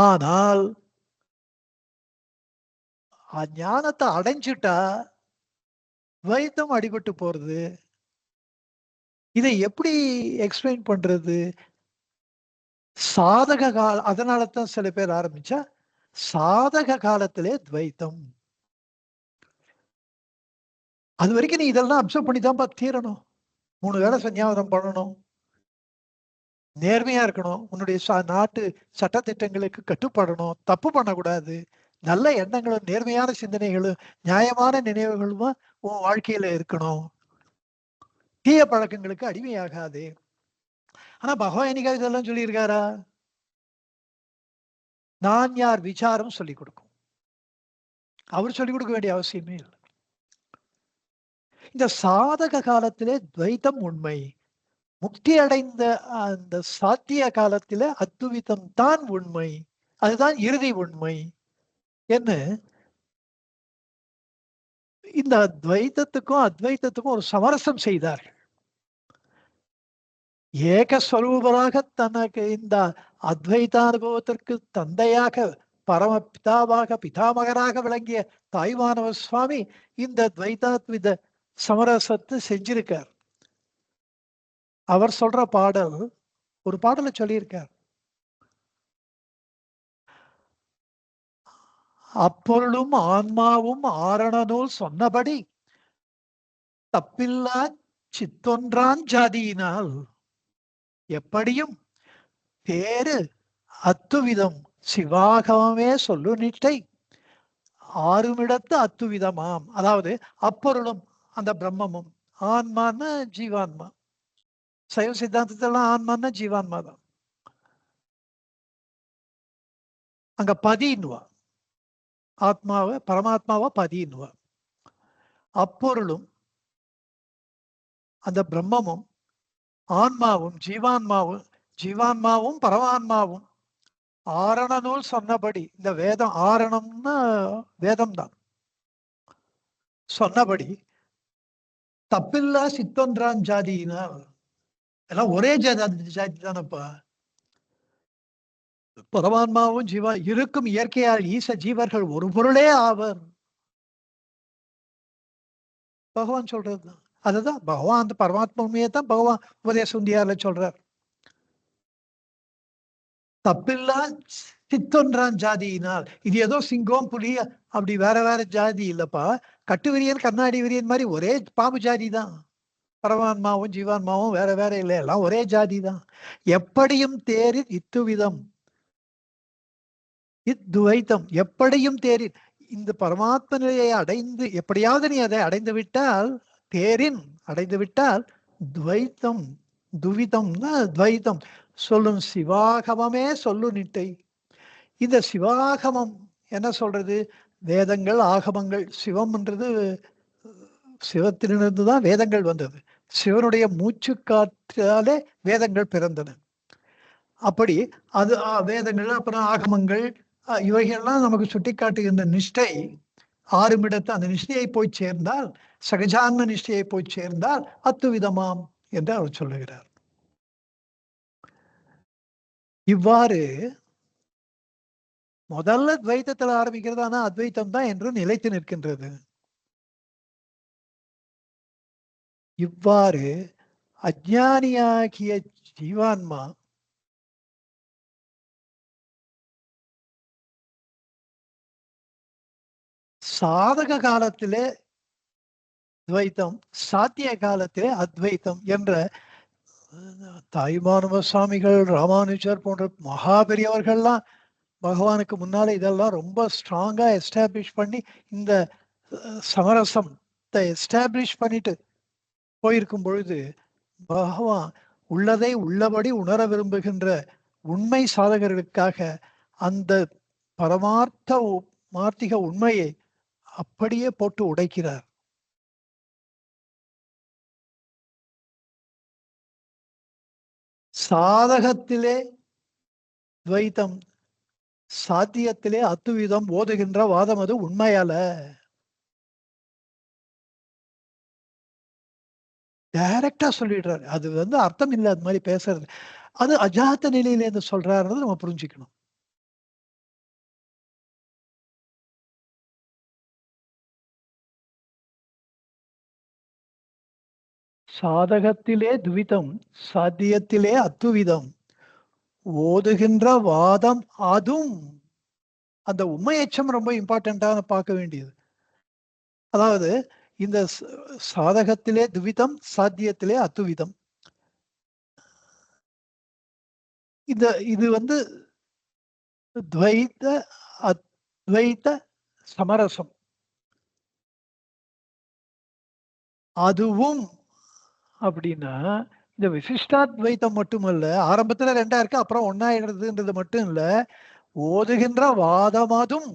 ஆனால் ஞானத்தை அடைஞ்சிட்டா துவைத்தம் அடிபட்டு போறது. இதை எப்படி எக்ஸ்பிளைன் பண்றது? சாதக கால, அதனாலதான் சில பேர் ஆரம்பிச்சா சாதக காலத்திலே துவைத்தம். அது வரைக்கும் நீ இதெல்லாம் அப்சர்வ் பண்ணி தான் தீரணும். 3 வேளை சந்நியாசம் பண்ணணும், நேர்மையா இருக்கணும், உன்னுடைய நாட்டு சட்டத்திட்டங்களுக்கு கட்டுப்படணும், தப்பு பண்ணக்கூடாது, நல்ல எண்ணங்களும் நேர்மையான சிந்தனைகளும் நியாயமான நினைவுகளும் உன் வாழ்க்கையில இருக்கணும், தீய பழக்கங்களுக்கு அடிமையாகாது. ஆனா பகவான் என்னைக்காவது இதெல்லாம் சொல்லியிருக்காரா? நான் யார் விசாரம் சொல்லிக் கொடுக்கும். அவர் சொல்லிக் கொடுக்க வேண்டிய அவசியமே இல்லை. இந்த சாதக காலத்திலே துவைத்தம் உண்மை, முக்தி அடைந்த அந்த சாத்திய காலத்தில அத்துவிதம் தான் உண்மை, அதுதான் இறுதி உண்மை என்ன. இந்த துவைத்தத்துக்கும் அத்வைத்தத்துக்கும் ஒரு சமரசம் செய்தார்கள். ஏகஸ்வரூபராக தனக்கு இந்த அத்வைதானுபவத்திற்கு தந்தையாக பரம பிதாவாக பிதாமகராக விளங்கிய தாய்மானவ சுவாமி இந்த துவைதாத்வித சமரசத்தை செஞ்சிருக்கார். அவர் சொல்ற பாடல், ஒரு பாடலை சொல்லியிருக்கார். அப்பொருளும் ஆன்மாவும் ஆரண நூல் சொன்னபடி தப்பில்லா சித்தொன்றான் ஜாதியினால் எப்படியும் பேரு அத்துவிதம் சிவாகமே சொல்லு நிட்டை ஆறுமிடத்து அத்துவிதமாம். அதாவது அப்பொருளும் அந்த பிரம்மமும், ஆன்மான்னு ஜீவான்மா, சைவ சித்தாந்தத்தெல்லாம் ஆன்மான்னா ஜீவான்மா தான். அங்க பதின்னுவா, ஆத்மாவை பரமாத்மாவா பதின்னுவா. அப்பொருளும் அந்த பிரம்மமும் ஆன்மாவும் ஜீவான்மாவும், ஜீவான்மாவும் பரமான்மாவும் ஆரண நூல் சொன்னபடி, இந்த வேதம் ஆரணம்னா வேதம் தான், சொன்னபடி தப்பில்லா சித்தொன்றான் ஜாதியினால், எல்லாம் ஒரே ஜாதி ஜாதி தானப்பா. பரமாத்மாவும் ஜீவா இருக்கும் இயற்கையால் ஈச ஜீவர்கள் ஒரு பொருளே ஆவர். பகவான் சொல்றதுதான். அதுதான் பகவான், அந்த பரமாத்மா உண்மையை தான் பகவான் உபதேச உந்தியார்ல சொல்றார். தப்பில்லா சித்தொன்றான் ஜாதியினால். இது ஏதோ சிங்கம் புலி அப்படி வேற வேற ஜாதி இல்லப்பா. கட்டு விரியன் கண்ணாடி விரியன் மாதிரி ஒரே பாம்பு ஜாதி தான். பரமாத்மாவும் ஜீவான்மாவும் வேற வேற இல்லை, எல்லாம் ஒரே ஜாதி தான். எப்படியும் தேரில் இத்துவிதம் இத்துவைத்தம், எப்படியும் தேரில், இந்த பரமாத்ம நிலையை அடைந்து எப்படியாவது நீ அதை அடைந்து விட்டால், தேரின் அடைந்து விட்டால், துவைத்தம் துவிதம்னா துவைத்தம் சொல்லும் சிவாகமமே சொல்லு நிட்டை. இந்த சிவாகமம் என்ன சொல்றது? வேதங்கள் ஆகமங்கள். சிவம்ன்றது சிவத்திலிருந்து தான் வேதங்கள் வந்தது. சிவனுடைய மூச்சு காற்றாலே வேதங்கள் பிறந்தன. அப்படி அது வேதங்கள் அப்புறம் ஆகமங்கள் இவைகள்லாம் நமக்கு சுட்டி காட்டுகின்ற நிஷ்டை ஆறுமிடத்து அந்த நிஷ்டையை போய் சேர்ந்தால், சகஜான்ம நிஷ்டையை போய் சேர்ந்தால் அத்துவிதமாம் என்று அவர் சொல்லுகிறார். இவ்வாறு முதல்ல துவைத்தத்தில் ஆரம்பிக்கிறது, ஆனா அத்வைத்தம் தான் என்று நிலைத்து நிற்கின்றது. இவ்வாறு அஜ்ஞானியாகிய ஜீவான்மா சாதக காலத்திலே துவைத்தம், சாத்திய காலத்திலே அத்வைத்தம் என்ற தாய்மானவ சுவாமிகள், ராமானுஜர் போன்ற மகா பெரியவர்கள்லாம் பகவானுக்கு முன்னால இதெல்லாம் ரொம்ப ஸ்ட்ராங்கா எஸ்டாப்ளிஷ் பண்ணி இந்த சமரசம் எஸ்டாப்ளிஷ் பண்ணிட்டு போயிருக்கும் பொழுது, பகவான் உள்ளதை உள்ளபடி உணர விரும்புகின்ற உண்மை சாதகர்களுக்காக அந்த பரமார்த்த மார்த்திக உண்மையை அப்படியே போட்டு உடைக்கிறார். சாதகத்திலே துவைத்தம், சாத்தியத்திலே அத்துவிதம் ஓதுகின்ற வாதம் அது உண்மையால. டைரக்டா சொல்லிடுறாரு. அது அர்த்தம் இல்லை அது மாதிரி பேசுறது. அது அஜாத்த நிலையில இருந்து சொல்றாருன்னு நம்ம புரிஞ்சுக்கணும். சாதகத்திலே துவிதம், சாத்தியத்திலே அத்துவிதம் ஓதுகின்ற வாதம் அதுவும். அந்த உண்மை எச்சம் ரொம்ப இம்பார்ட்டன்டான பார்க்க வேண்டியது. அதாவது இந்த சாதகத்திலே துவிதம், சாத்தியத்திலே அத்துவிதம். இது துவைத்த அத்வைத்த சமரசம். அதுவும் அப்படின்னா இந்த விசிஷ்டாத்வைத்தம் மட்டுமல்ல, ஆரம்பத்துல ரெண்டா இருக்கு அப்புறம் ஒன்னாயிடுறதுன்றது மட்டும் இல்ல, ஓதுகின்ற வாதமாதும்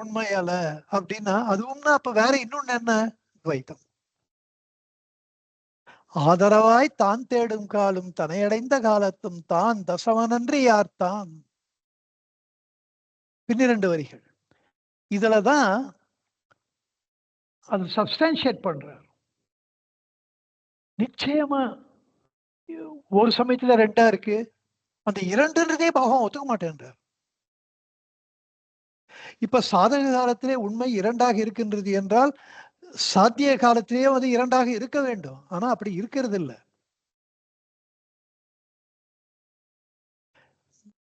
உண்மையல்ல அப்படின்னா அதுவும்னா அப்ப வேற இன்னொன்னு என்ன? துவைத்தம். ஆதரவாய் தான் தேடும் காலும் தனையடைந்த காலத்தும் தான் தசவனன்றி யார்தான். பின்னிரண்டு வரிகள். இதுலதான் அது சப்ஸ்டான்ஷியேட் பண்றார். நிச்சயமா ஒரு சமயத்துல ரெண்டா இருக்கு, அந்த இரண்டுன்றதே பகவான் ஒத்துக்க மாட்டேன்றார். இப்ப சாதக காலத்திலே உண்மை இரண்டாக இருக்கின்றது என்றால் சாத்திய காலத்திலேயே இரண்டாக இருக்க வேண்டும். ஆனா அப்படி இருக்கிறது இல்லை.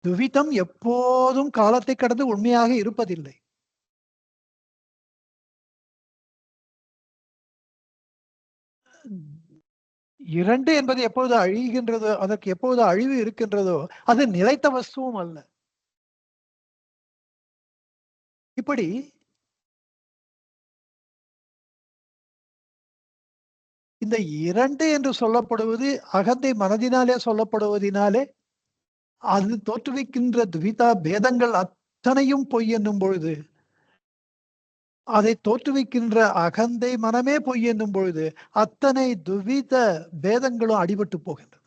துவிதம் எப்போதும் காலத்தை கடந்து உண்மையாக இருப்பதில்லை. இரண்டு என்பது எப்பொழுது அழிகின்றதோ, அதற்கு எப்பொழுது அழிவு இருக்கின்றதோ அது நிலைத்த வஸ்துவும் அல்ல. இப்படி இந்த இரண்டு என்று சொல்லப்படுவது அகந்தை மனதினாலே சொல்லப்படுவதினாலே அது தோற்றுவிக்கின்ற துவிதா பேதங்கள் அத்தனையும் பொய் என்னும் பொழுது, அதை தோற்றுவிக்கின்ற அகந்தை மனமே பொய் என்னும் பொழுது அத்தனை துவித பேதங்களும் அடிபட்டு போகின்றன,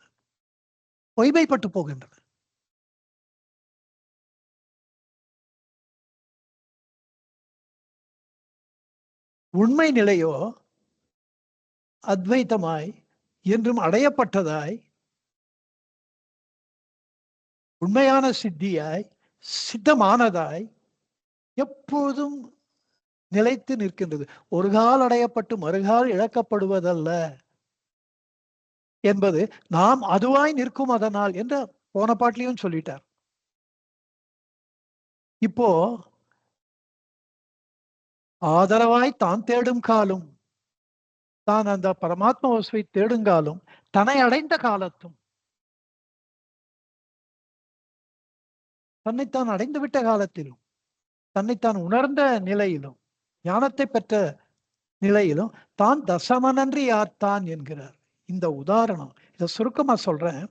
பொய்மைப்பட்டு போகின்றன. உண்மை நிலையோ அத்வைத்தமாய் என்றும் அடையப்பட்டதாய், உண்மையான சித்தியாய், சித்தமானதாய் எப்போதும் நிலைத்து நிற்கின்றது. ஒரு கால் அடையப்பட்டு மறுகால் இழக்கப்படுவதல்ல என்பது நாம் அதுவாய் நிற்கும் அதனால் என்று போன பாட்டிலையும் சொல்லிட்டார். இப்போ ஆதரவாய் தான் தேடும் காலும், தான் அந்த பரமாத்ம வசுவை தேடுங்காலும், தன்னை அடைந்த காலத்தும், தன்னைத்தான் அடைந்து விட்ட காலத்திலும், தன்னைத்தான் உணர்ந்த நிலையிலும், ஞானத்தை பெற்ற நிலையிலும் தான் தசமனன்றி யார்தான் என்கிறார். இந்த உதாரணம் இதை சுருக்கமா சொல்றேன்.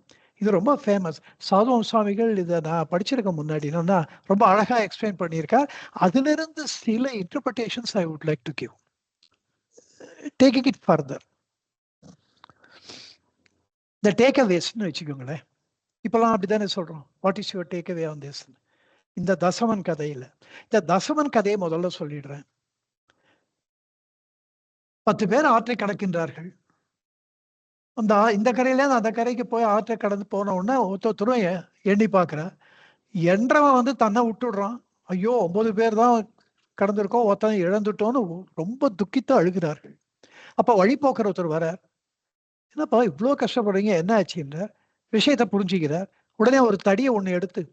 இது ரொம்ப ஃபேமஸ். சாதுவம் சுவாமிகள் இதை நான் படிச்சிருக்க முன்னாடி ரொம்ப அழகா எக்ஸ்பிளைன் பண்ணியிருக்கார். அதிலிருந்து சில interpretations I would like to give, taking it further. இந்த டேக் அவேஸ்ன்னு வச்சுக்கோங்களேன். இப்பெல்லாம் அப்படித்தானே சொல்றோம், what is your take away on this. இந்த தசமன் கதையில இந்த தசமன் கதையை முதல்ல சொல்லிடுறேன். 10 பேர் ஆற்றை கடக்கின்றார்கள். இந்த கரையில அந்த கரைக்கு போய் ஆற்றை கடந்து போன உடனே ஒருத்தரும் எண்ணி பார்க்கிறார். என்றவன் தன்னை விட்டுடுறான். ஐயோ 9 பேர் தான் கடந்திருக்கோம், ஒருத்தன் இழந்துட்டோன்னு ரொம்ப துக்கித்து அழுகிறார்கள். அப்ப வழிபோக்கிற ஒருத்தர் வரார். என்னப்பா இவ்வளோ கஷ்டப்படுறீங்க, என்ன ஆச்சுன்ற விஷயத்த புரிஞ்சுக்கிறார். உடனே ஒரு தடியை ஒண்ணு எடுத்து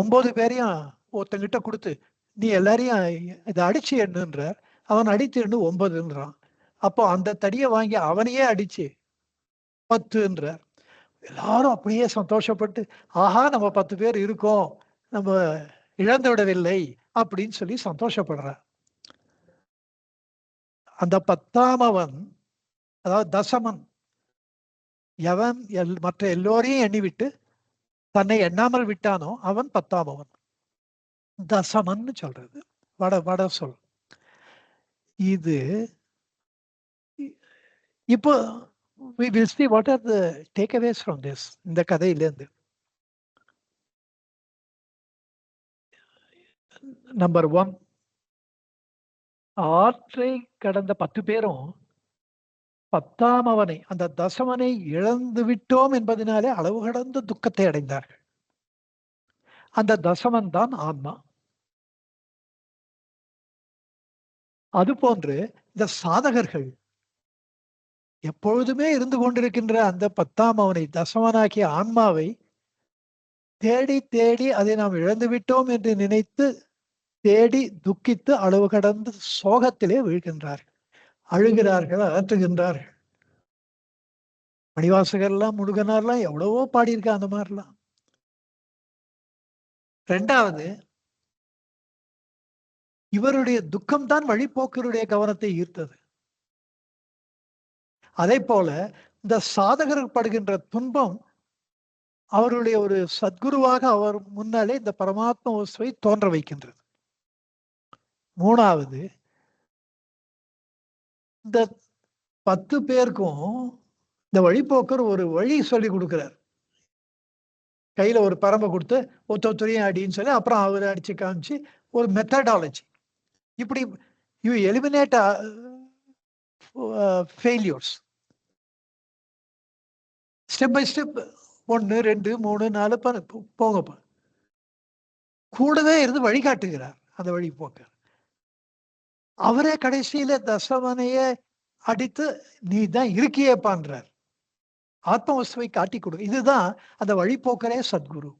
9 பேரையும் ஒருத்தங்கிட்ட கொடுத்து, நீ எல்லாரையும் இதை அடிச்சு எண்ணுன்றார். அவன் அடித்து எண்ணு 9ன்றான். அப்போ அந்த தடியை வாங்கி அவனையே அடிச்சு 10ன்றார். எல்லாரும் அப்படியே சந்தோஷப்பட்டு, ஆஹா நம்ம 10 பேர் இருக்கோம், நம்ம இழந்து விடவில்லை அப்படின்னு சொல்லி சந்தோஷப்படுறார். அந்த 10ஆமவன், அதாவது தசமன், எவன் மற்ற எல்லோரையும் எண்ணிவிட்டு தன்னை எண்ணாமல் விட்டானோ அவன் 10ஆமவன். தசமன்னு சொல்றது வட சொல். இது இப்போ we will see what are the takeaways from this. இந்த கதையிலிருந்து நம்பர் 1, ஆற்றை கடந்த 10 பேரும் 10ஆமவனை, அந்த தசமனை இழந்து விட்டோம் என்பதனாலே அளவு கடந்த துக்கத்தை அடைந்தார்கள். அந்த தசமன் தான் ஆன்மா. அதுபோன்று இந்த சாதகர்கள் எப்பொழுதுமே இருந்து கொண்டிருக்கின்ற அந்த 10ஆமவனை, தசமனாகிய ஆன்மாவை தேடி தேடி அதை நாம் இழந்து விட்டோம் என்று நினைத்து தேடி துக்கித்து அளவு கடந்து சோகத்திலே வீழ்கின்றார்கள், அழுகிறார்கள், அகற்றுகின்றார்கள். மணிவாசகர்லாம் முருகனார்லாம் எவ்வளவோ பாடியிருக்க அந்த மாதிரிலாம். 2வது, இவருடைய துக்கம் தான் வழிபோக்கருடைய கவனத்தை ஈர்த்தது. அதே போல இந்த சாதகர் படுகின்ற துன்பம் அவருடைய ஒரு சத்குருவாக அவர் முன்னாலே இந்த பரமாத்ம வஸ்துவை தோன்ற வைக்கின்றது. 3வது, இந்த 10 பேருக்கும் இந்த வழிபோக்கர் ஒரு வழி சொல்லி கொடுக்கிறார். கையில ஒரு பரம்பை கொடுத்து ஒத்தொத்தரையும் அடின்னு சொல்லி அப்புறம் அவர் அடிச்சு காமிச்சு ஒரு மெத்தடாலஜி. இப்படி you eliminate failures step by step. 1 2 3 4 போங்கப்பா. கூடவே இருந்து வழிகாட்டுகிறார் அந்த வழிபோக்கர். அவரே கடைசியில தசமனையே அடித்து நீ தான் இருக்கியேப்பான்றார். ஆத்ம வஸ்துவை காட்டி கொடு. இதுதான் அந்த வழிபோக்கரே சத்குரு.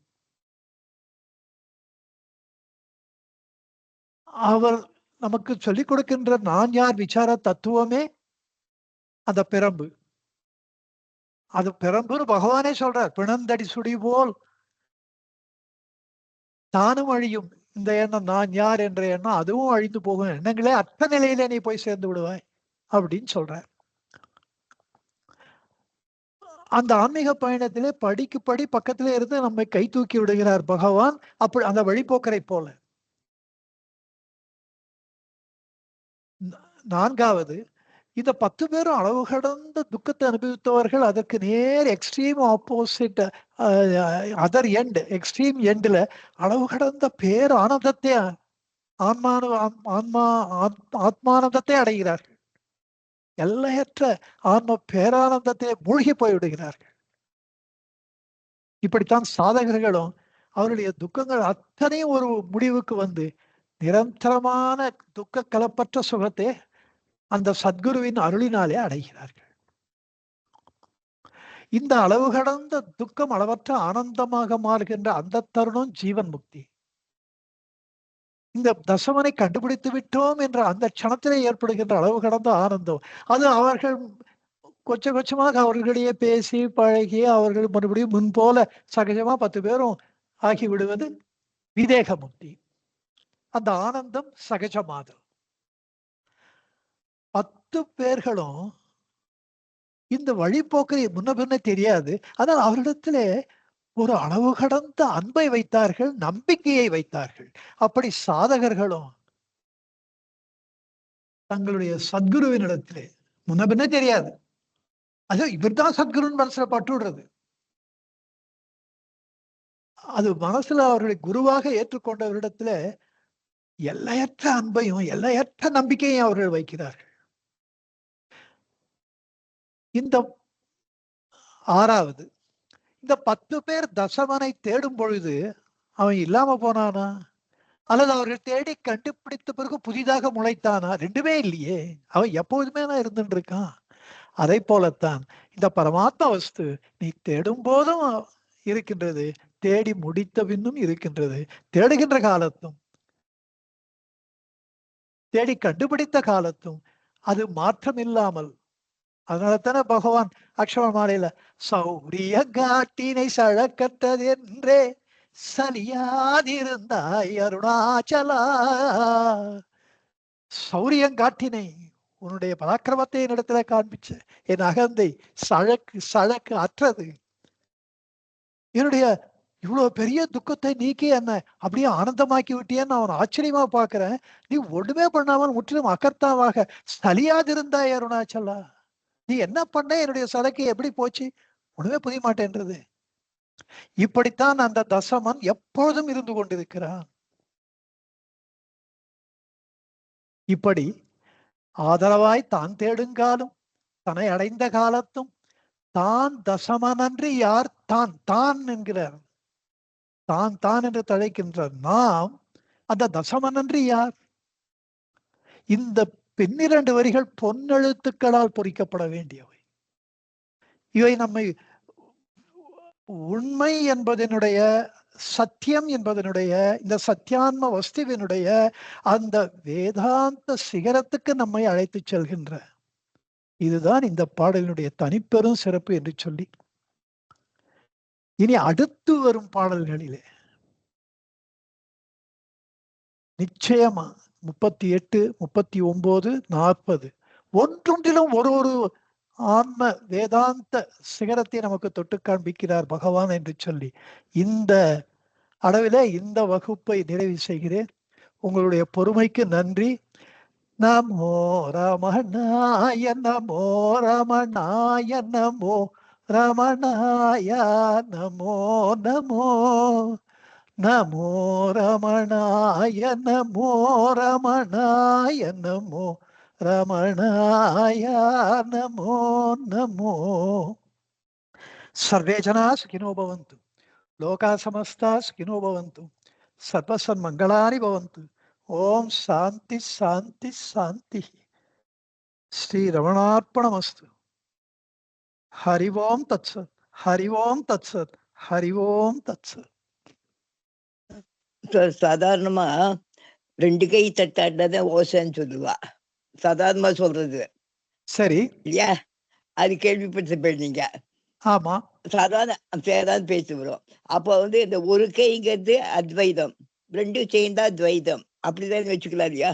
அவர் நமக்கு சொல்லிக் கொடுக்கின்ற நான் யார் விசார தத்துவமே அந்த பிரம்பு. அது பிரம்புன்னு பகவானே சொல்றார். பிணந்தடி சுடி போல் தானும் அழியும் இந்த எண்ணம், நான் யார் என்ற எண்ணம் அதுவும் அழிந்து போகும். எண்ணங்களே அற்ப நிலையில நீ போய் சேர்ந்து விடுவாய் அப்படின்னு சொல்றார். அந்த ஆன்மீக பயணத்திலே படிக்கு படி பக்கத்திலே இருந்து நம்மை கை தூக்கி விடுகிறார் பகவான். அப்படி அந்த வழிபோக்கரை போல. 4வது, இந்த 10 பேரும் அளவு கடந்த துக்கத்தை அனுபவித்தவர்கள் அதற்கு நேர் extreme opposite, other end, extreme எண்ட்ல அளவு கடந்த பேர் ஆனந்தத்தை ஆத்மானந்தத்தை அடைகிறார்கள். எல்லையற்ற ஆன்ம பேரானந்தத்தை மூழ்கி போய்விடுகிறார்கள். இப்படித்தான் சாதகர்களும் அவருடைய துக்கங்கள் அத்தனையும் ஒரு முடிவுக்கு வந்து நிரந்தரமான துக்க கலப்பற்ற சுகத்தை அந்த சத்குருவின் அருளினாலே அடைகிறார்கள். இந்த அளவு கடந்த துக்கம் அளவற்ற ஆனந்தமாக மாறுகின்ற அந்த தருணம் ஜீவன் முக்தி. இந்த தசமனை கண்டுபிடித்து விட்டோம் என்ற அந்த க்ஷணத்திலே ஏற்படுகின்ற அளவு கடந்த ஆனந்தம், அது அவர்கள் கொஞ்சமாக அவர்களிடையே பேசி பழகி அவர்கள் மறுபடியும் முன்போல சகஜமா 10 பேரும் ஆகி விடுவது விதேக முக்தி. அந்த ஆனந்தம் சகஜமாதல். 10 பேர்களும் இந்த வழிபோக்கை முன்ன பின்ன தெரியாது. ஆனால் அவரிடத்திலே ஒரு அளவு கடந்த அன்பை வைத்தார்கள், நம்பிக்கையை வைத்தார்கள். அப்படி சாதகர்களும் தங்களுடைய சத்குருவினிடத்திலே முன்ன பின்ன தெரியாது, அது இவர்தான் சத்குருன்னு மனசுல பட்டுடுறது. அது மனசுல அவர்களை குருவாக ஏற்றுக்கொண்டவரிடத்துல எல்லையற்ற அன்பையும் எல்லையற்ற நம்பிக்கையும் அவர்கள் வைக்கிறார்கள். இந்த 6வது, இந்த 10 பேர் தசமனை தேடும் பொழுது அவன் இல்லாம போனானா, அல்லது அவர்கள் தேடி கண்டுபிடித்த பிறகு புதிதாக முளைத்தானா? ரெண்டுமே இல்லையே. அவன் எப்போதுமே தான் இருந்துட்டு இருக்கான். அதை போலத்தான் இந்த பரமாத்மா வஸ்து நீ தேடும் போதும் இருக்கின்றது, தேடி முடித்த பின்னும் இருக்கின்றது. தேடுகின்ற காலத்தும் தேடி கண்டுபிடித்த காலத்தும் அது மாற்றம் இல்லாமல். அதனாலத்தானே பகவான் அக்ஷர மாலையில சௌரிய காட்டினை சழக்கற்றது என்றே சலியாதிருந்தாய் அருணாச்சலா. சௌரியங்காட்டினை, உன்னுடைய பராக்கிரமத்தை என்னிடத்துல காண்பிச்ச, என் அகந்தை சழக்கு அற்றது. என்னுடைய இவ்வளவு பெரிய துக்கத்தை நீக்கி என்ன அப்படியே ஆனந்தமாக்கி விட்டியன்னு அவன் ஆச்சரியமா பாக்குறேன். நீ ஒண்ணுமே பண்ணாமல் முற்றிலும் அகர்த்தாவாக சலியாதிருந்தாய் அருணாச்சலா. நீ என்ன பண்ண, என்னுடைய சலக்கை எப்படி போச்சு, ஒண்ணுமே புரிய மாட்டேன்றது. இப்படித்தான் அந்த தசமன் எப்பொழுதும் இருந்து கொண்டிருக்கிறான். இப்படி ஆதரவாய் தான் தேடுங்காலும் தன்னை அடைந்த காலத்தும் தான் தசமனன்றி யார் தான் தான் என்கிறார். தான் தான் என்று தழைக்கின்ற நாம் அந்த தசமனன்றி யார்? இந்த 12 வரிகள் பொன்னெழுத்துக்களால் பொறிக்கப்பட வேண்டியவை. இவை நம்மை உண்மை என்பதனுடைய, சத்தியம் என்பதனுடைய, இந்த சத்தியான்ம வஸ்துவினுடைய அந்த வேதாந்த சிகரத்துக்கு நம்மை அழைத்து செல்கின்ற, இதுதான் இந்த பாடலினுடைய தனிப்பெரும் சிறப்பு என்று சொல்லி, இனி அடுத்து வரும் பாடல்களிலே நிச்சயமா 38, 39, 40 ஒன்றொன்றிலும் ஒரு ஆன்ம வேதாந்த சிகரத்தை நமக்கு தொட்டு காண்பிக்கிறார் பகவான் என்று சொல்லி இந்த அளவிலே இந்த வகுப்பை நிறைவு செய்கிறேன். உங்களுடைய பொறுமைக்கு நன்றி. நமோ ரமணாய நமோ ரமணாய நமோ ரமணாய நமோ நமோ நமோ ரமணாய நமோ ரமணாய நமோ ரமணாய நமோ நமோ. சர்வே ஜனா சுகினோ பவந்து, லோகா சமஸ்தா சுகினோ பவந்து, சர்வசன்மங்களானி பவந்து. ஓம் சாந்தி சாந்தி சாந்தி. ஸ்ரீ ரமணார்ப்பணமஸ்து. ஹரி ஓம் தத்சத், ஹரி ஓம் தத்சத், ஹரி ஓம் தத்சத். சாதாரணமா 2 கை தட்டாடுறத ஓசைன்னு சொல்லுவா, சாதாரணமா சொல்றது. சரி இல்லையா? அது கேள்விப்பட்டு போயிருந்தீங்க. ஆமா, சாதாரண பேசி வரும். அப்போ இந்த ஒரு கைங்கிறது அத்வைதம், 2 சேர்ந்தா துவைதம், அப்படிதான் வச்சுக்கலாம் இல்லையா?